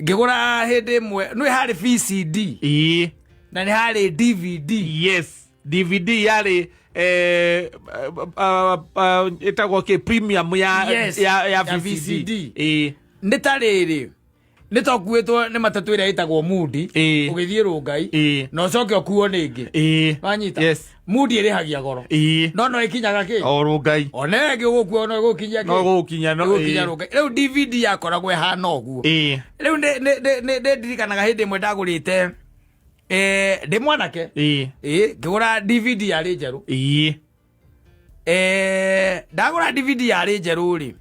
ngĩgũra hĩndĩ ĩmwe nĩ harĩ VCD na nĩ harĩ DVD yes DVD yarĩ ĩtagwo kĩ premium ya VCD nĩ ta rĩrĩ nĩ tokuĩtwo nĩ matatũ ĩrĩa ĩtagwo Mudi ũgĩthiĩ Rũngai na ũcoke ũkuo nĩngĩ wanyita Mudi ĩrĩhagia goro no ĩkinyaga kĩ o Rũngai ona ĩngĩ ũgũkuo no ĩgũkinya Rũngai rĩu DVD yakoragwo ĩhana ũguo rĩu nĩ ndirikanaga hĩndĩ ĩmwe ndagũrĩte ndĩ mwanake ngĩgũra DVD yarĩ njerũ ndagũra DVD yarĩ njerũ rĩ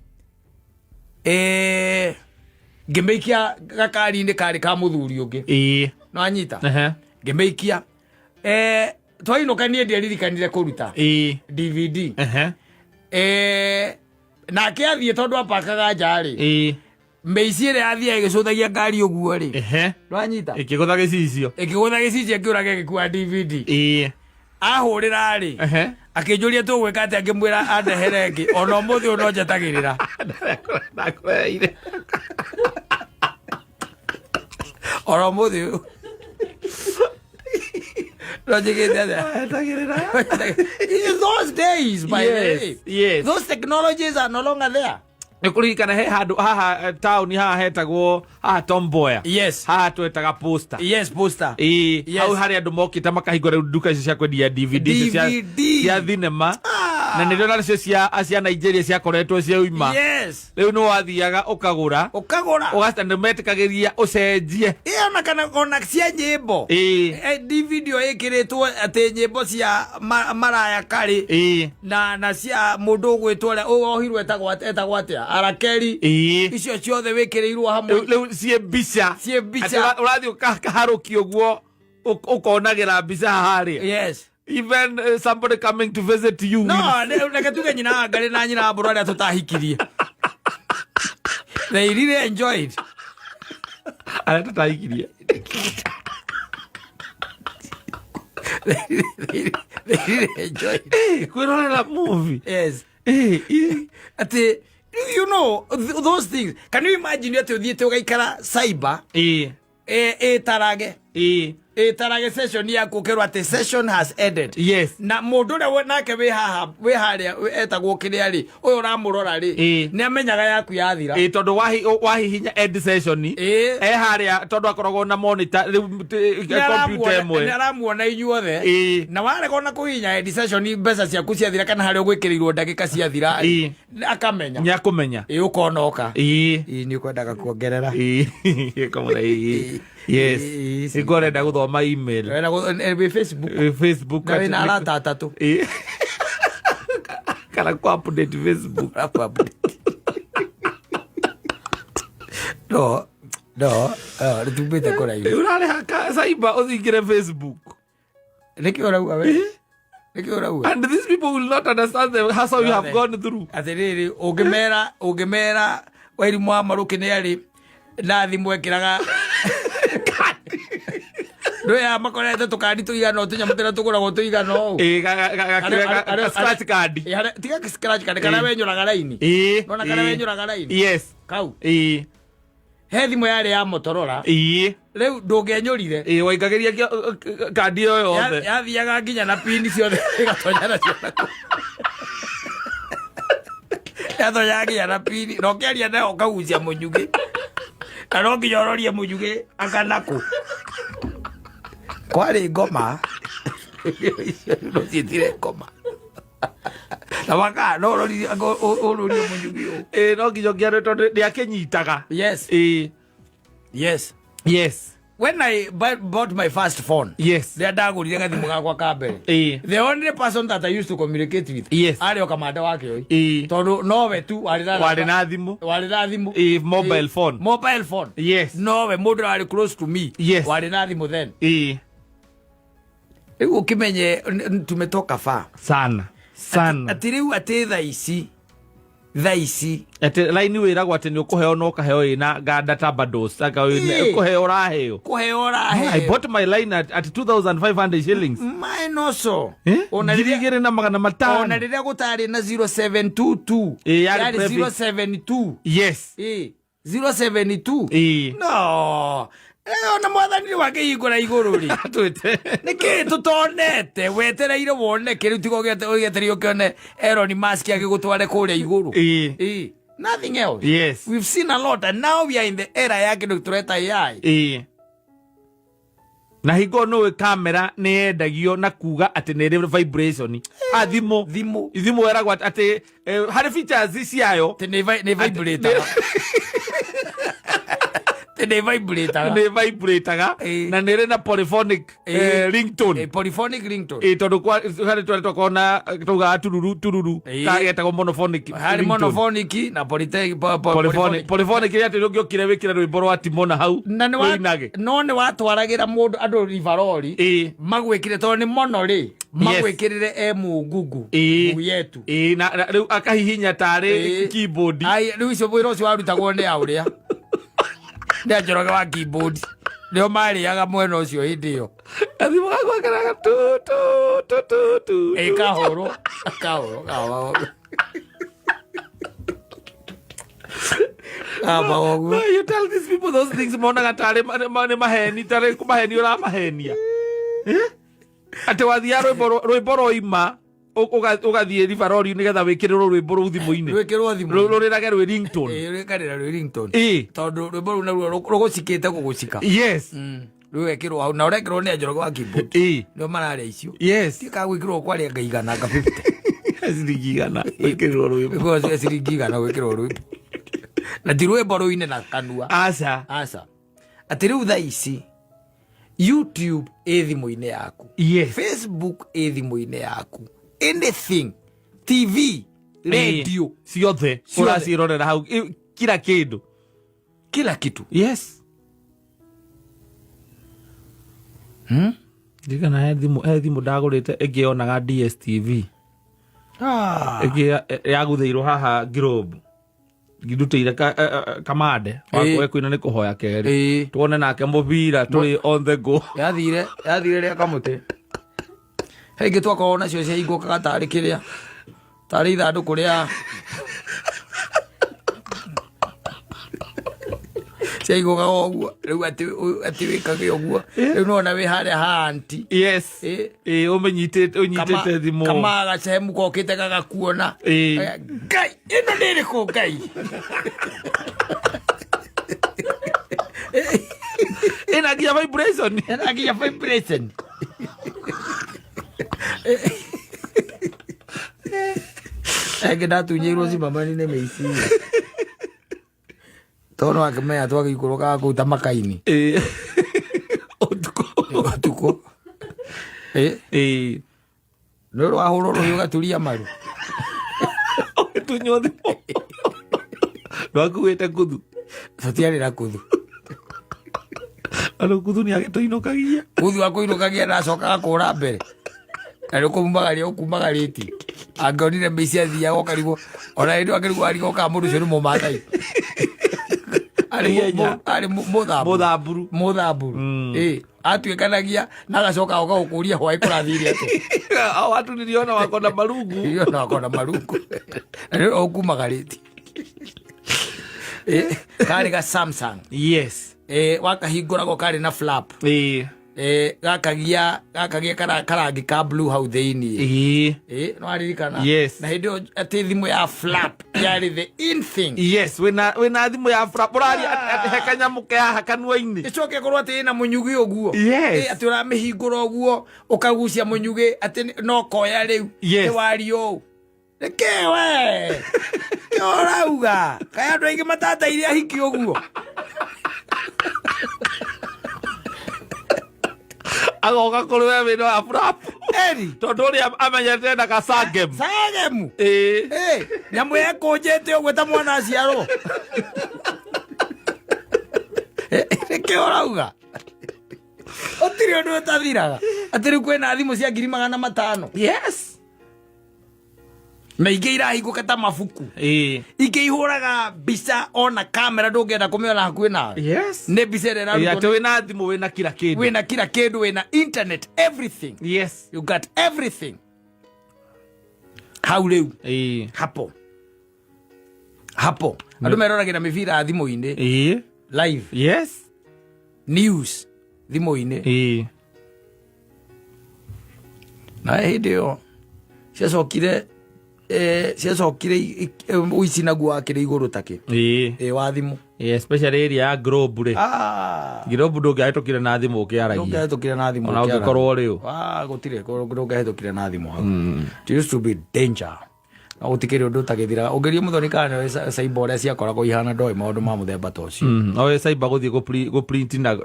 ngĩmĩikia gakari-inĩ karĩ ka mũthuri ũngĩ no anyita ngĩmĩikia twainũkanie ndieririkanire kũruta DVD nake athiĩ tondũ apakaga njarĩ mĩici ĩrĩa athiaga ĩgĩcũthagia ngari ũguo rĩ no anyita ĩkĩgũtha gĩcicio akĩũraga gĩkua DVD ahũrĩra rĩ akĩnjũria tũgwĩka atĩ ngĩmwĩra andehere ĩngĩ ona ũmũthĩ no njetagĩrĩra ona ũmũthĩ those days by the way those technologies are no longer there nĩkũririkana he handũ haha taũni haha hetagwo haha Tom Mboya haha twetaga poster hau harĩ andũ mokĩte makahingũra nduka icio cia kwendia DVD cia thinema na nĩrĩo nacio cia Nigeria ciakoretwo ciauma rĩu nĩ wathiaga ũkagũra ũgacita nĩmetĩkagĩria ũcenjie ona kana ona cia nyĩmbo DVD ĩkĩrĩtwo atĩ nyĩmbo cia maraya karĩ na cia mũndũ ũgwĩtwo ũrĩa wohirwo etagwo atĩa Arakeri icio ciothe wĩkĩrĩirwo hamwe rĩu ciĩ mbica ũrathiĩ ũkaharũkia ũguo ũkonagĩra mbica harĩa even somebody coming to visit you no reke tuge nyina ngarĩ na nyina mbũrũ arĩa tũtahikirie they really enjoyed arĩa tũtahikirie they really enjoyed kwĩrorera movie ati you know those things can you imagine atĩ ũthiĩte ũgaikara cyber tarage Tarage session yaku kerwa ati session has ended. Yes. Na mundu ria nake we haria etagwo kiria ri uyu ramurora ri ni amenyaga yaku yathira. Tondu wahihinya end session haria tondu akoragwo na monitor computer imwe. Ni aramuona inyuothe. Na warega na kuhinya end session mbeca ciaku ciathira kana haria ugwikirirwo ndagika ciathira akamenya. Nya kumenya. Ukonoka. Ni ukwendaga kuongerera. Kamera yes. Igorenda guthoma email. Facebook. Na wina arata atatu. Kana ku update Facebook. No. Tupite kora hiyo. Urale haka saiba uthingire Facebook. Niki urauga we? And these people will not understand the hassle you have gone through. Atiriri ungemera wairi mwa maruki ni ari na thimu ekiraga Ndoya makorete tukandi tuigana tunyamutira tukurago tuigana o. Scratch card. Tiga scratch card kana wenyuraga line. Nona kana wenyuraga line. Yes. Kau. He thimu yari ya Motorola. Riu ndungenyurire. Waingagiria kandi yo yothe. Yathiaga nginya na pin ciothe igatonyana ciothe. Yathonya nginya na pin. No kiaria nayo kagucia munyugi. Kana nginya urorie munyugi akanaku. Kwari ngoma. No citire ngoma. Na waka no urorie munyugi o. No nginya ngiare tondu ndiakenyitaga. Yes. Yes. When I bought my first phone, they ndagurire gathimu gakwa ka mbere. The only person that I used to communicate with, ari okamanda wake oi. Tondu nowe tu wari na thimu. Mobile phone. Yes. Nowe mundu ari close to me. Wari na thimu then. Riu kimenye tumetoka fa sana. Ati riu ati thaa ici ati line wiragwo ati ni ukuheo no kaheo ina data bundles aka ukuheo raheo I bought my line at 2,500 shillings. Mine also. Ona rigire na magana matano. Ona riria gutari na 0722. Yari 072. Yes. 072. No. Ona mwathani wake igura iguru ri. Twite. Niki tutonete wetereire wone kiru tigo geterio kione Elon Musk agigutware kuria iguru. Nothing else. Yes. We've seen a lot and now we are in the era yake tureta AI. Na higo no camera ni endagio na kuga ati ni vibration. Thimu eragwo ati hari features ciayo ni vibrator. They vibrate na nere na polyphonic ringtone. Polyphonic ringtone. Tondu kwa hari twakona tuga tururu ka getagwo monophonic. Hari monophonic na polyphonic ya ati ngiokire wikira rwimbo rwa Timona hau. No ne watwaragira mundu andu rivarori magwikire tondu ni mono ri magwikirire Google yetu. Na riu akahihinya tari keyboard. Riu icio wira ucio warutagwo ni auria. Ndia njoroge wa keyboard. Ndio mariaga mwena ucio hindi yo. Athimu gakwa karaga tu. Kahoro. You tell these people those things mona gatare maheni tare kumaheni ura mahenia. Ate wathia rwimbo roima ugathie rivarori nigetha wikiriro rwimbo ru thimu-ini. Wikirwo thimu. Rurirage rwi ringtone. Rikarira rwi ringtone. Tondu rwimbo ru naruo rugucikite kugucika. Yes. Wekirwo hau na urekirwo ni njoroge wa keyboard. Ndio mararia icio. Yes. Tika gwikirwo kwari ngaigana nga 50. Sirigigana wikirwo rwimbo. Because sirigigana wikirwo rwimbo. Na ti rwimbo ruine na kanua. Asa. Ati riu thaa ici YouTube thimu-ini yaku. Facebook thimu-ini yaku. Anything, TV, radio, ciothe uracirorera hau kila kitu. Yes. Ndikana thimu ndagurite ingionaga DSTV. Yagutheirwo haha Globe. Giduteire kamande wakwe kwina ni kuhoya keri tuone nake mubira turi on the go. Yathire ria kamuti. Hege twakona cio cia igukaga tari kiria tari ithandu kuria Chaigo ga oguo riu ati wikage oguo riu no na wi hare hanti yes unyitite thimu kama gacemu kokite gagakuona ngai ino ndiri ku ngai inagia vibration Egeda tunyirwo si mama ni nemeici tono akimenya twagikuruka kuta makaini otuko no rwahuro rwo gaturia maru tunyothi rwakuite kuthu sotiari ra kuthu alo kuthu ni agitoinokagia kuthu akoinokagia na soka kura mbere ari kumagaria ukumagariti angonire mbecia thia go karibu ona ndio akirigo ari go ka mundu cio ni mumathai ari muthamburu atuikanagia na gacoka oka ukuria hwai kurathire ate watu niliona wako na marungu ndio okumagariti kari ga Samsung yes wakahingurago kari na flap gakagia karangi ka blue hau thiini no aririkana yes na hindi ati thimu ya flap yari the in thing yes wina thimu ya flap urari ati hekanyamu ke haha kanua-ini icoke korwo ati ina munyugi oguo ati uramihingura oguo ukagucia munyugi ati no koya riu yes wario kewe orauga kaya andu aingi matata iria hiki oguo agoka kurwe wino wa flap tondu ri amenyete na kasagem nyamu ekunjite ogwe ta mwana aciaro ke orauga otiri ondu utathiraga ati riu kwina thimu cia 500,000 yes na ingi irahinguka ta mabuku ingi ihuraga mbica ona kamera ndungenda kumiona hakuhi nawe yes ne mbica ira ati wina thimu wina kila kindu wina internet everything yes you got everything how riu hapo andu meroragira mibira thimu-ini live yes news thimu-ini na hindi yo ciacokire uici naguo akire iguru take wa thimu especially area ya Globe ri Globe ndungiahitukire na thimu ukiaragia ona ungikorwo ri gutire ndungiahitukire na thimu hau it used to be danger na gutikire undu utagithira ungerie muthoni kana saiba uria ciakoragwo ihana ndoi maundu ma muthemba ta ucio oe saiba guthie go print na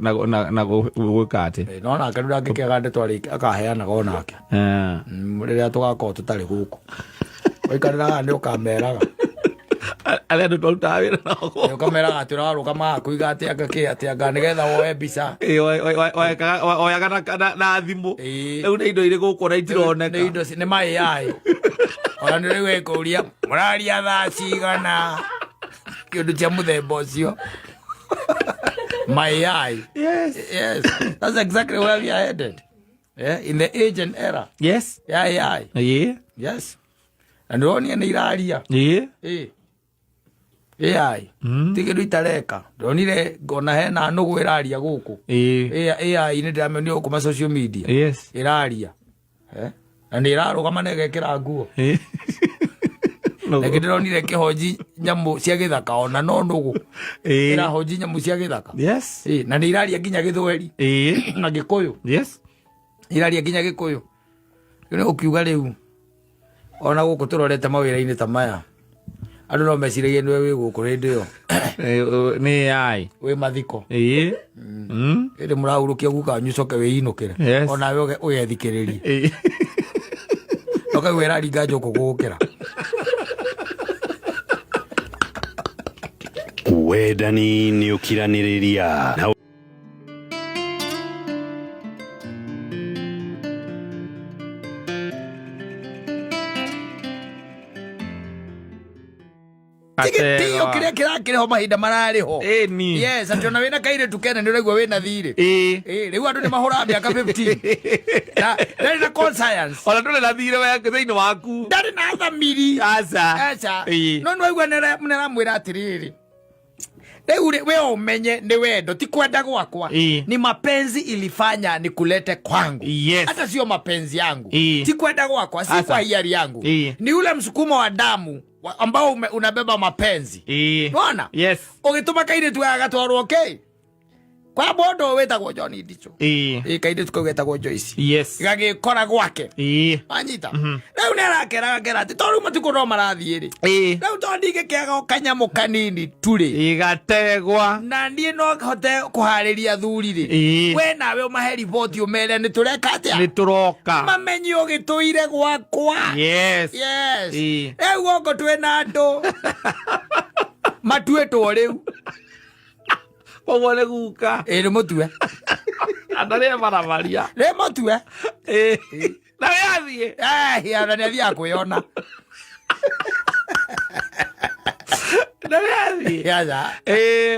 gwika ati no nake ndangikega ndetwari akaheanaga onake riria tugakorwo tutari guku oikarira ndio kameraga aria ndu twaruta wira nao ukameraga ati uraruka kuiga ati anga nigetha woe mbica oyaga na thimu riu ni indo iri guku na itironeka ni indo ni mai ona ni riu ekuria muraria thaa cigana kiundu cia muthemba ucio my yes that's exactly where we are headed in the age and era yes yes and ronia ni iraria tigiru itareka ndonire ngona hena nugu iraria guku AI ni ndamenio kuma social media iraria na ni irarugama na igekira nguo Like ndonire kihoji nyamu cia githaka ona no nugu irahoji nyamu cia githaka na ni iraria nginya githweri na gikuyu iraria nginya gikuyu ni ukiuga riu ona guku turorete mawira-ini ta maya andu no meciragie niwe wi guku rindi yo ni AI wi mathiko indi murahurukia guka nyucoke wiinukire ona we uyethikiririe okaigwira ringa njuku gugukira wendani ni ukiraniriria tiyo kiria kirakiriho mahinda marariho yes ati ona wina kaire tukene ni uregwa wina thiri riu andu ni mahura miaka 15 na na conscience ona ndure na thiri we thiini waku ndari na thamiri aca no no igwa nera mwira atiriri we umenye ni wendo ti kwenda gwakwa ni mapenzi ilifanya nikulete kwangu hata sio mapenzi yangu ti kwenda gwakwa si kwa hiari yangu ni ule msukumo wa damu ambao unabeba mapenzi unaona ugituma kaire tu agatwarwo okay kwa bondo wetagwo John Ndicho kaire tu wetagwo Joyce gagikora gwake anyita rĩu nĩarakeraga ati tondu matuko no marathie ri rĩu tondige kĩaga kanyamu kanini turi igategwa na niĩ no hote kuharĩria thuri ri we nawe umahe riboti umere nĩ tureka atia nĩ turoka mamenyi ũgĩtũire gwakwa rĩu gũkũ twĩna andũ matuĩtwo rĩu koguo nĩ guka nĩ mũtue andũ arĩa maramaria nĩ mũtue na wĩathiĩ ana nĩ athiaga kwĩona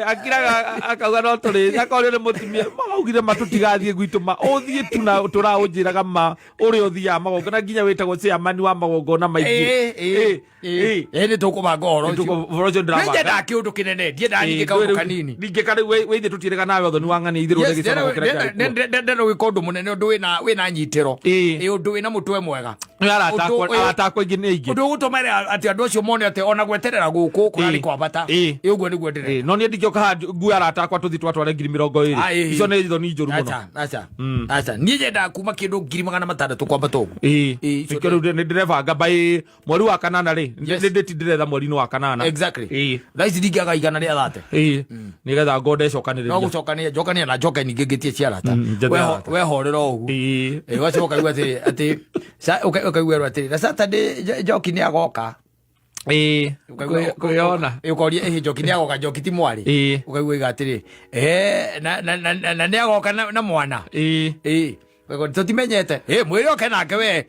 akiraga akauga no tũrĩ akorwo nĩ mũtumia maugire matũtigathiĩ gwitũ ũthiĩ tu na tũraũnjĩraga ma ũrĩa ũthiaga magongona nginya wĩtagwo ciamani wa magongona maingĩ nĩ tũkũbanga ũhoro ũcio nĩnyendaga kĩũndũ kĩnene ndiendaga ningĩ kaũndũ kanini ningĩ wĩithĩ tũtiĩrĩga nawe ũthoni wa ng'ani ithĩ rũrĩa gĩcono ndenda gwĩka ũndũ mũnene ũndũ wĩna nyitĩro ũndũ wĩna mũtwe mwega aratakwa ingĩ nĩ aingĩ ũndũ ũgũtũmĩra atĩ andũ acio mone atĩ ona gweterera gũkũ kũrarĩ kwa bata ũguo nĩguo ndĩrenda no niĩ ndingĩoka nguo aratakwa tũthi twatware 20,000 icio nĩ thoni njũru mũno aca niĩ nyendaga kuma kĩndũ 600,000 kwambata ũguo ikĩo rĩu nĩ ndĩrebanga mbaĩ mweri wa kanana rĩ ndĩti ndĩretha mweri-inĩ wa kanana exactly thaici ndingĩaga igana rĩa thate nĩgetha ngoda ĩcokanĩrĩria no gũcokanĩria njokania na njoke ningĩ ngĩtie ciarata wehorera ũguo wacoka igua atĩ ũkaigua atĩrĩ na Saturday Njoki nĩ agoka kwĩona ũkoria Njoki nĩ agoka Njoki ti mwarĩ ũkaigua iga atĩrĩ na nĩ agoka na mwana tutimenyete mwĩrĩ oke nake we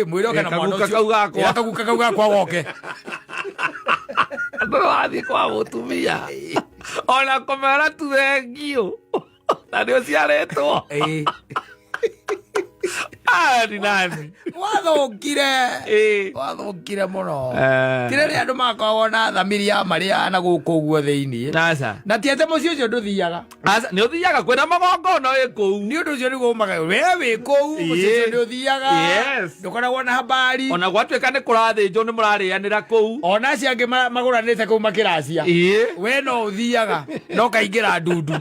mwĩrĩ oke na mwana ũcio akaguka kau gakwa goke andũ wathiĩ kwa mũtumia ona kũmera tu thengio na nĩ ũciarĩtwo ni nani wathũkire mũno kĩrĩa rĩa andũ makoragwo na thamiri ya marĩa na gũkũ ũguo thĩinĩ na ti atĩ mũciĩ ũcio ndũthiaga nĩ ũthiaga kwĩna magongona wĩ kũu nĩ ũndũ ũcio nĩguo umaga we wĩ kũu mũciĩ ũcio nĩ ũthiaga ndũkoragwo na habari ona gwatuĩka nĩ kũrathĩnjwo nĩ mũrarĩanĩra kũu ona acio angĩ magũranĩte kũu makĩracia we no ũthiaga no kaingĩra ndundu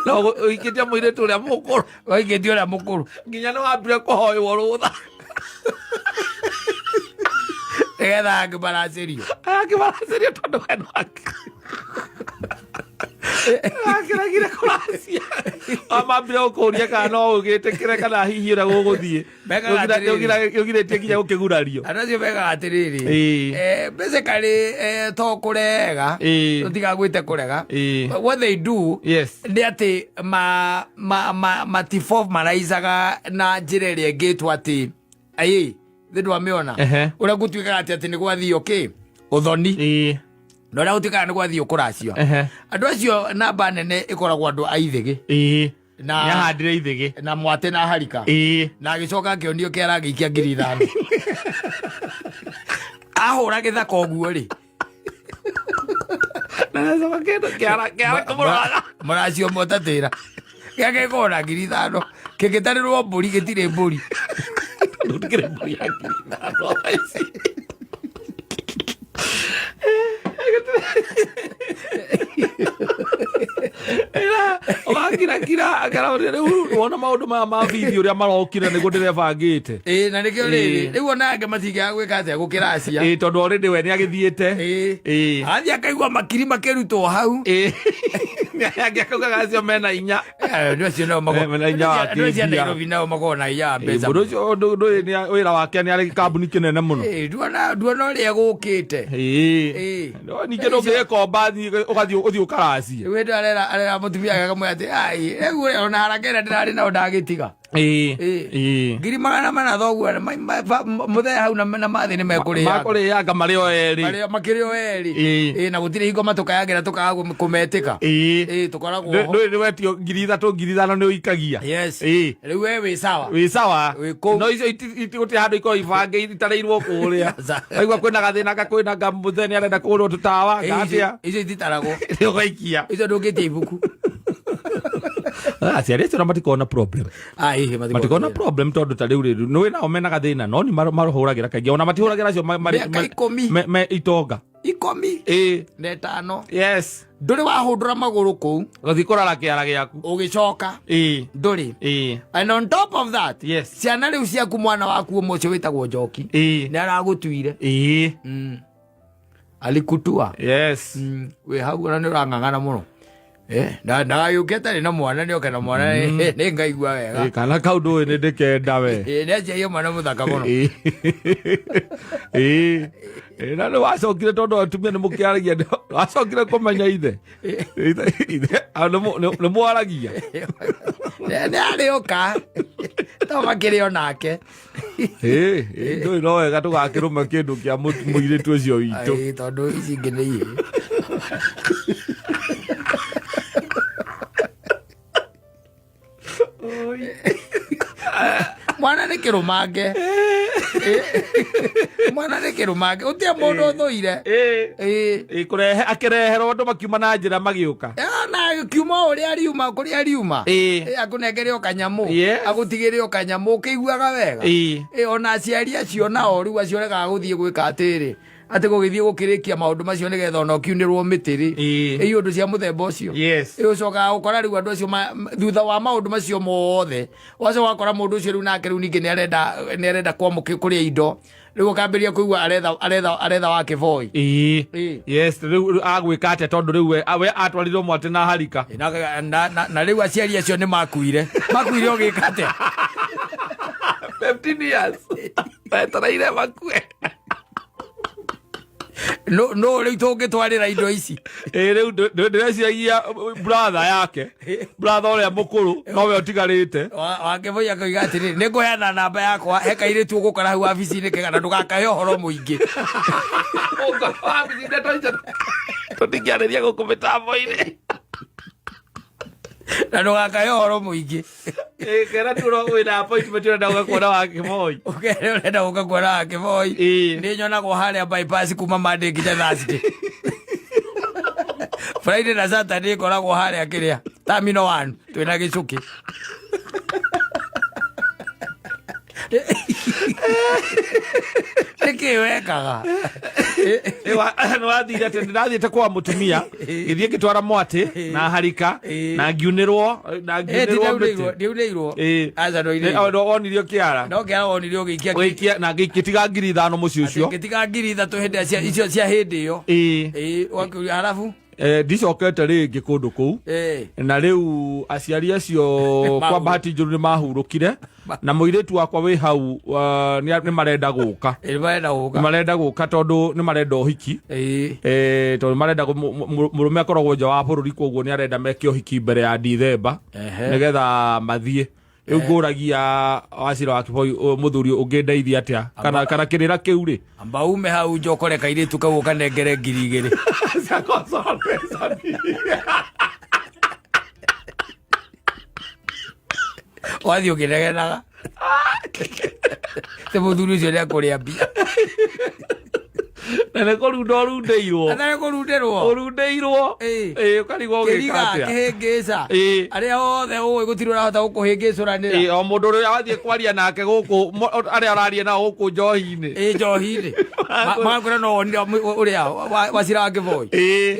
no ũikĩtie mũirĩtu ũrĩa mũkũrũ ũikĩtie ũrĩa mũkũrũ nginya nĩ wambire kũhoywo rũtha nĩgetha angĩbaracĩrio tondũ wendo wake akĩragire kũracia amambire gũkũria kana no ũgĩtĩkĩre kana hihi ũrĩa gũgũthiĩ yũgirĩtie nginya gũkĩgurario andũ acio megaga atĩrĩrĩ basically to kũrega tũtigagwĩte kũrega what they do nĩ atĩ matifomalizaga na njĩra ĩrĩa ĩngĩtwo atĩ thĩ ndwamĩona ũrĩa gũtuĩkaga atĩ nĩ gwathiĩ ũthoni na ũrĩa gũtuĩkaga nĩ gwathiĩ ũkũracio andũ acio namba nene ĩkoragwo andũ a ithĩgĩ nĩahandire ithĩgĩ na mwate na harika na agĩcoka akĩonio kĩara gĩikia 5,000 ahũra gĩthaka ũguo rĩ mũracio motatĩra gĩake gĩkorwo na 5,000 kĩngĩtarĩrwo mbũri gĩtirĩ mbũri ũgakira wona maũndũ maya ma video ũrĩa marokire nĩguo ndĩrebangĩte na nĩkĩo rĩrĩ rĩu ona angĩ matingĩaga gwĩka atĩa gũkĩracia tondũ already we nĩagĩthiĩte athiĩ akaigua makiri makĩrutwo hau angĩ akaugaga acio mena inya andũ acio nao Nairobi nao makoragwo na inya mbeca mũndũ ũcio wĩra wake nĩ arĩ kambuni kĩnene mũno nduona ũrĩa gũkĩte ningĩ ndũngĩgĩkomba ũgathiĩ ũkaracie rĩu hĩndĩ arera mũtumia akamwĩra atĩ rĩu ona haraka ĩrĩa ndĩrarĩ nao ndagĩtiga ngiri magana mana thoguo muthee hau na mathi nĩ mekũrĩanga marĩ o makĩrĩ o erĩ na gũtirĩ hingo matũkayagira tũkaga kũmetĩka tũkoragwo nĩ wetio 3,000 5,000 nĩ ũikagia rĩu we wĩ sawa no icio itigũtĩ handũ ikorwo ibange itarĩirwo kũrĩa aigua kwĩna gathĩna kwĩna mũthee nĩ arenda kũgũrwo tũtawa ngatia icio ititaragwo nĩ ũgaikia icio ndũngĩtia ibuku aciari acio na matikona problem matikona problem tondu ta riu nĩ wĩnao mena gathĩna no nĩ marũhũragĩra kaingĩ ona matihũragĩra acio me itonga 10 na 5 yes ndũrĩ wahũndũra magũrũ kũu gũthiĩ kũrara kĩara gĩaku ũgĩcoka ndũrĩ and on top of that ciana rĩu ciaku mwana waku ũmwe ũcio wĩtagwo Njoki nĩ aragũtuire alikutua wĩ hau na nĩ ũrang'ang'ana mũno ndagagĩũke atarĩ na mwana nĩoke na mwana nĩ ngaigua wega kana kau ndũĩ nĩ ndĩkenda we nĩaciaia mwana mũthaka mũno na nĩ wacokire tondũ atumia nĩ mũkĩaragia wacokire kũmenya ithe nĩ mwaragia nĩ arĩũka to makĩrĩ o nake ndũĩ no wega tũgakĩrũma kĩndũ kĩa mũirĩtu ũcio witũ tondũ ici ingĩ nĩ iĩ mwana nĩ kĩrũmange mwana nĩ kĩrũmange ũtia mũndũ ũthũire kũrehe akĩreherwo andũ makiuma na njĩra magĩũka na kiuma ũrĩa ariuma kũrĩa ariuma akũnengere o kanyamũ agũtigĩre o kanyamũ ũkĩiguaga wega ona aciari acio nao rĩu acio regaga gũthiĩ gwĩka atĩrĩ atĩ gũgĩthiĩ gũkĩrĩkia maũndũ macio nĩgetha ona ũkiunĩrwo mĩtĩrĩ ĩi ũndũ cia mũthemba ũcio ũcokaga gũkora rĩu andũ acio thutha wa maũndũ macio mothe ũgacoka wakora mũndũ ũcio rĩu nake rĩu ningĩ nĩ arenda kũrĩa indo rĩu ũkambĩrĩria kũigua aretha wa kĩboi rĩu agwĩka atĩa tondũ rĩu we atwarirwo mwatĩ na harika na rĩu aciari acio nĩ makuire ũgĩka atĩa 15 years wetereire makue no rĩu tũngĩtwarĩra indo ici rĩu ndĩreciria brother yake brother ũrĩa mũkũrũ nowe ũtigarĩte wakĩboi akoiga atĩrĩ nĩ ngũheana namba yakwa he kairĩtu ũgũkora hau wabici-inĩ kĩgana ndũgakahe ũhoro mũingĩ tũtingĩarĩria gũkũ mĩtambo-inĩ na ndũgakahe ũhoro mũingĩ kera tũro wĩna appointment ũrenda gũkuona wa Kĩboi ũrenda gũkuona wa Kĩboi nĩ nyonagwo harĩa bypass kuma Monday nginya Thursday Friday na Saturday koragwo harĩa kĩrĩa Terminal 1 twĩna gĩcũkĩ nĩkĩ wekaga nĩ wathire atĩ ndĩrathiĩte kwa mũtumia gĩthiĩ ngĩtwara mwatĩ na harika na ngiunĩrwo wonirio kĩara no kĩara wonirio gĩikia na gĩtiga 5,000 mũciĩ ũcio gĩtiga 3,000 hĩndĩ icio cia hĩndĩ ĩyo wakĩuria harabu ndicokete rĩngĩ kũndũ kũu na rĩu aciari acio kwa bahati njũru nĩ mahurũkire na mũirĩtu wakwa wĩ hau nĩ marenda gũka tondũ nĩ marenda ũhiki tondũ marenda mũrũme akoragwo nja wa bũrũri koguo nĩ arenda meke ũhiki mbere ya Ndithemba nĩgetha mathiĩ rĩu ngũragia Wachira wa Kĩboi mũthuri ũngĩndeithia atĩa kana kĩrĩra kĩu rĩ amba ume hau njokore kairĩtu kau ũkanengere 2,000 wathiĩ ũkĩnegenaga te mũthuri ũcio nĩ akũrĩa mbia na nĩ kũrundwo ũrundĩirwo ũkarigwo ũgĩka atĩa kĩhĩngĩca arĩa othe ũĩ gũtirĩ ũrahota gũkũhĩngĩcũranĩra o mũndũ ũrĩa wathiĩ kwaria nake gũkũ arĩa araria nao gũkũ njohi-inĩ magakwĩra no wonire ũrĩa Wachira wa Kĩboi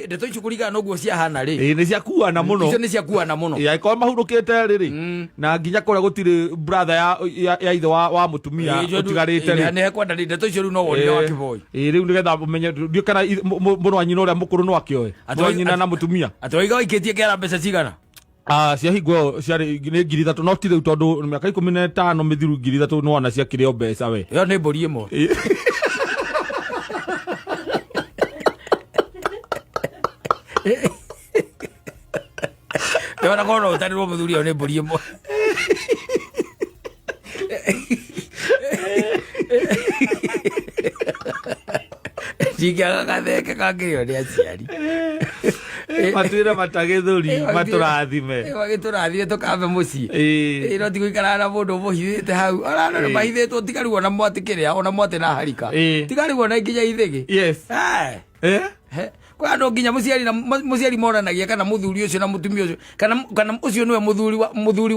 ndeto icio kũringana noguo ciahana rĩ nĩ ciakuana mũno icio nĩ ciakuana mũno angĩkorwo mahurũkĩte rĩrĩ na nginya kũrĩa gũtirĩ brother ya ithe wa mũtumia ũtigarĩte rĩ nĩ hekwenda ndeto icio rĩu no wonire wa Kĩboi rĩu nĩgetha ũmenye ndiũ kana mũrũ wa nyina ũrĩa mũkũrũ no akĩoe mũrũ wa nyina na mũtumia atĩwaiga ũikĩtie kĩara mbeca cigana ciahingwo ciarĩ nĩ 3,000 no ti rĩu tondũ mĩaka 15 mĩthiru 3,000 no ona ciakĩrĩ o mbeca we ĩyo nĩ mbũri ĩmwe ndĩona korwo ũtarĩrwo mũthuri ĩyo nĩ mbũri ĩmwe Ndingiaga gatheke kangĩrĩo nĩ aciari. Matwĩra matagĩthũri matũrathime. Magĩtũrathime tũkambe mũciĩ. No ti gũikara na mũndũ mũhithĩte hau. Ona nĩ mahithĩtwo tigarigwo na mwatĩ kĩrĩa ona mwatĩ na harika. Tigarigwo na nginya ithĩgĩ. Yes. Kwa andũ nginya mũciari monanagia kana mũthuri ũcio na mũtumia ũcio kana ũcio nĩwe mũthuri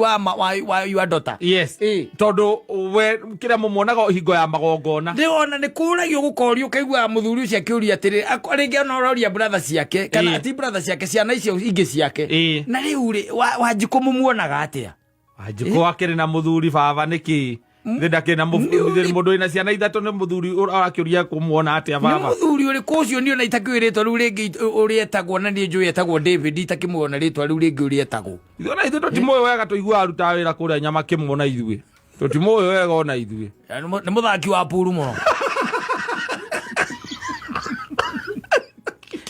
wa your daughter. Yes. Tondũ we kĩrĩa mũmonaga hingo ya magongona. Ndĩwona nĩ kũragio gũkorio ũkaigua mũthuri ũcio akĩũria atĩrĩ rĩngĩ ona ũroria brother ciake kana ti brother ciake ciana icio ingĩ ciake. Na rĩu rĩ Wanjikũ mũmuonaga atĩa? Wanjikũ akĩrĩ na mũthuri baba nĩkĩ? Ndakĩna mũndũ wĩna ciana ithatũ nĩ mũthuri arakĩũria kũmuona atĩa baba? Nĩ mũthuri ũrĩkũ ũcio niĩ ona itakĩwĩrĩtwo rĩu rĩngĩ ũrĩa etagwo na niĩ njũĩ etagwo David itakĩmuona rĩtwa rĩu rĩngĩ ũrĩa etagwo. Ona ithuĩ tũtimũĩ wega tũiguaga arutaga wĩra kũrĩa nyama kĩmũona ithuĩ. Tũtimũĩ wega ona ithuĩ. Nĩ mũthaki wa pool mũno.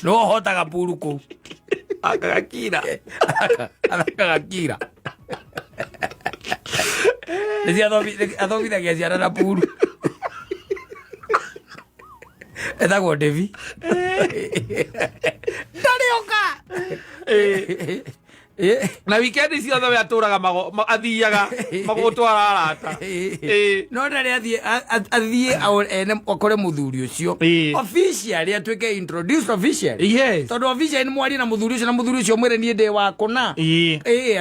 No hotaga pool kũu. Akagakira. Akagakira. Nĩcio athomithagia ciana na pool. Etagwo Devi. Ndarĩoka. Na weekend ciothe we atũraga athiaga magũtwara arata. No ndarĩ athiĩ ene akore mũthuri ũcio officially atuĩke introduced officially. Yes. Tondũ officially nĩ mwaria na mũthuri ũcio na mũthuri ũcio mwĩre niĩ ndĩ wa kũna.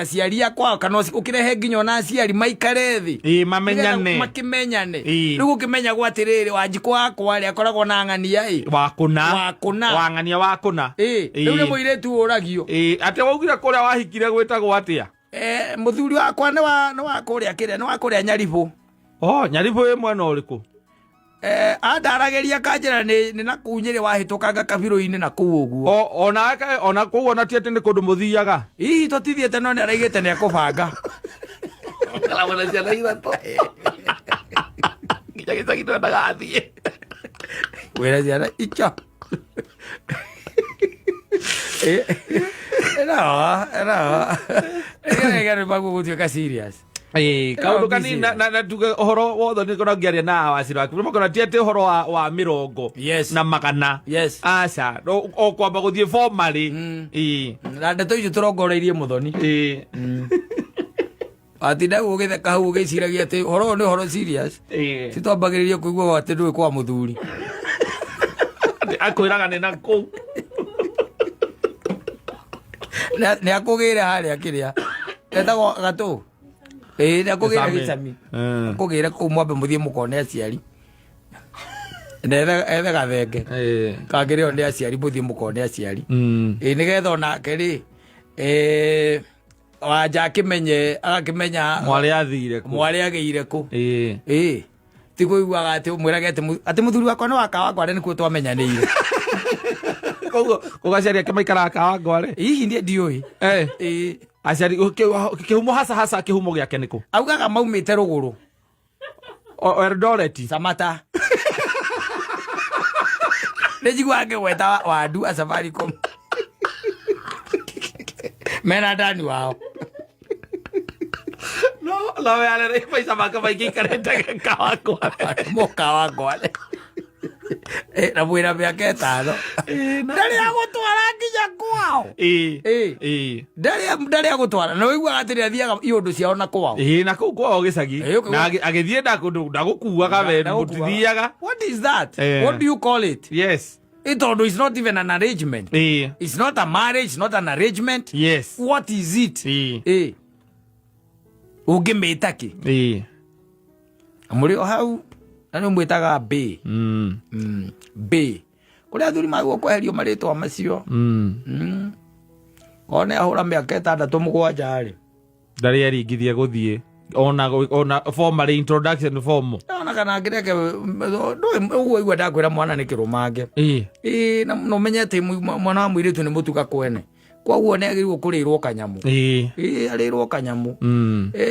Aciari akwa kana ũkĩrehe nginya ona aciari maikare thĩ. Makĩmenyane. Rĩu ũkĩmenya gwa atĩrĩrĩ Wanjikũ wakwa rĩ akoragwo na ng'ania wa kũna. Wa ng'ania wa kũna. Rĩu nĩ mũirĩtu ũragio. Atĩ waugire kũrĩa wahikire gwĩtagwo atĩa? Mũthuri wakwa nĩ wa kũrĩa kĩrĩa nĩ wa kũrĩa Nyaribũ. Nyaribũ wĩ mwena ũrĩkũ? Andaragĩria kanjĩra nĩ na kũu Nyĩrĩ wahĩtũkanga kabirũ-inĩ na kũu ũguo. Ona kũu ona ti atĩ nĩ kũndũ mũthiaga? Hihi tũtithiĩte no nĩ araigĩte nĩ ekũbanga. Kalamana ciana ithatũ. Nginya gĩcagi twendaga athiĩ. Wĩra ciana icio. Era magũgũtuĩka serious. Kaũndũ kanini na tuge ũhoro wothe nĩ kũrĩa ngĩaria na Wacira waku makona ti atĩ ũhoro wa mĩrongo na magana. Aca o kwamba gũthiĩ formally. Na ndeto icio tũrongoreirie Mũthoni. Atinda ũgĩtheka hau ũgĩciragia atĩ ũhoro ũyũ nĩ ũhoro serious. Titwambagĩrĩria kũigua atĩ ndũĩ kwa mũthuri. Akwĩraga nĩ na kũu. Nĩ akũgĩire harĩa kĩrĩa etagwo Gatũ. Nĩ akũgĩire Gĩcami. Akũgĩire kũu mwambe mũthiĩ mũkone aciari. Ethe gathenge kangĩrĩo nĩ aciari mũthiĩ mũkone aciari. Nĩgetha onake rĩ Wanja agakĩmenya mwarĩ agĩire kũ. Ti kũiguaga atĩ mwĩrage atĩ mũthuri wakwa nĩ wa Kawangware nĩkuo twamenyanĩire. Koguo ũgaciari ake maikaraga Kawangware? Hihi ndiũĩ. Aciari kĩhumo hasa kĩhumo gĩake nĩkũ? Augaga maumĩte Rũgũrũ. Eldoret. Samata. Nĩ njiguaga ngĩgweta Wandu a Safaricom. Mena ndani wao. No we ale paica make maingĩ ikarĩte Kawangware. Kawangware. Na mwĩra mĩaka 5. Ndarĩ agũtwara nginya kwao. Ndarĩ agũtwara. Na wĩiguaga atĩ nĩ athiaga iũndũ ciao na kwao. Na kũu kwao gĩcagi. Na agĩthiĩ ndagũkuaga we mũtithiaga. What is that? What do you call it? Yes. It's not even an arrangement. It's not a marriage, it's not an arrangement. Yes. What is it? Ũngĩmĩta kĩ? Mũrĩ o hau na nĩ mwĩtaga B. B. Kũrĩa athuri magwo kweherio marĩtwa macio. One ahũra mĩaka 6-7 rĩ. Ndarĩ aringithia gũthiĩ ona formal introduction form. Ona kana ngireke ũguo igua ndakwĩra mwana nĩ kĩrũmange. Na no menyete mwana wa mũirĩtu nĩ mũtuga kwene. Koguo nĩ agĩrĩirwo kũrĩrwo kanyamũ. Arĩrwo kanyamũ.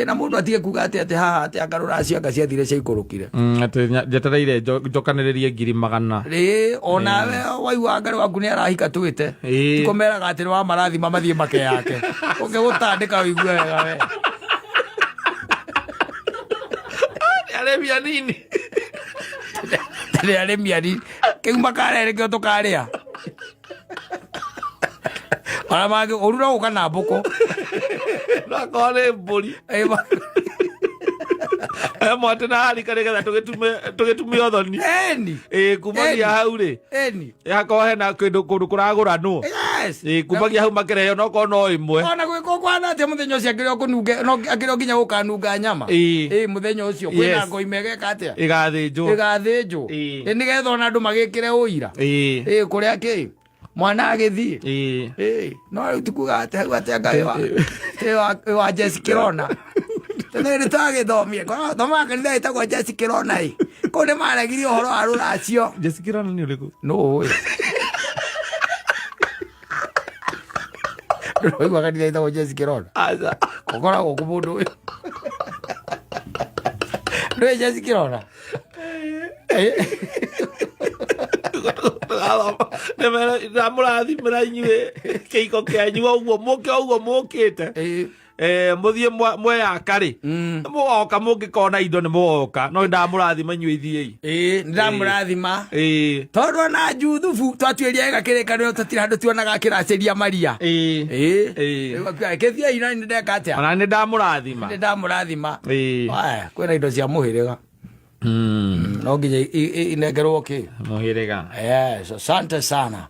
Na mũndũ atige kuga atĩ haha atĩ akarũra ciaka ciathire ciaikũrũkire. Atĩ njetereire njokanĩrĩrie 100. Ona we waigua ngarũ waku nĩ arahika twĩte. Tikũmeraga atĩ nĩ wa marathima mathiĩ make yake. Ũngĩgũtandĩka wĩigue wega we. Aremia nini. Aremia nini. Kiumba kare kio tukaria. Ona mage orura ukana mboko. Na kore mburi. Mwate na hari kare getha tugitume othoni. Eni. Kumagia hau ri. Eni. Yakohe na kindu kuraguranwo. Yes. Kumagia hau makereyo no ko no imwe. Ona gwiko kwana ate muthenya ucio akiri okununge no akiri nginya gukanunga nyama. Muthenya ucio kwina ngoi megeka atia. Igathinjwo. Ni getha ona andu magikire uira. Kuria ki mwana agithie. No riu tikuga ate hau ate ngai wa Jesse Kirona. Tene tagithomie ko thoma kanitha itagwo Jesse Kirona ko ne maragirio horo wa ruracio. Jesse Kirona ni uriku? No Rũi kanitha itagwo Jesse Kirona. Aza Kokoragwo ku mundu uyu. Rũi Jesse Kirona. Ndamũrathimĩra inyuĩ kĩhiko kĩanyu ũguo mũkĩte mũthiĩ mweyaka rĩ mũgoka mũngĩkona indo nĩ mũgoka no ndamũrathima inyuĩ ithiĩ ndamũrathima tondũ ona Juthubu twatuĩria gakĩrĩkanĩro tũtirĩ handũ tuonaga kĩracĩria Maria gĩthiai na nĩ ndeka atĩa ona nĩ ndamũrathima kwĩna indo cia mũhĩrĩga no nginya inengerwo kĩ mũhĩrĩga. Yes, asante sana.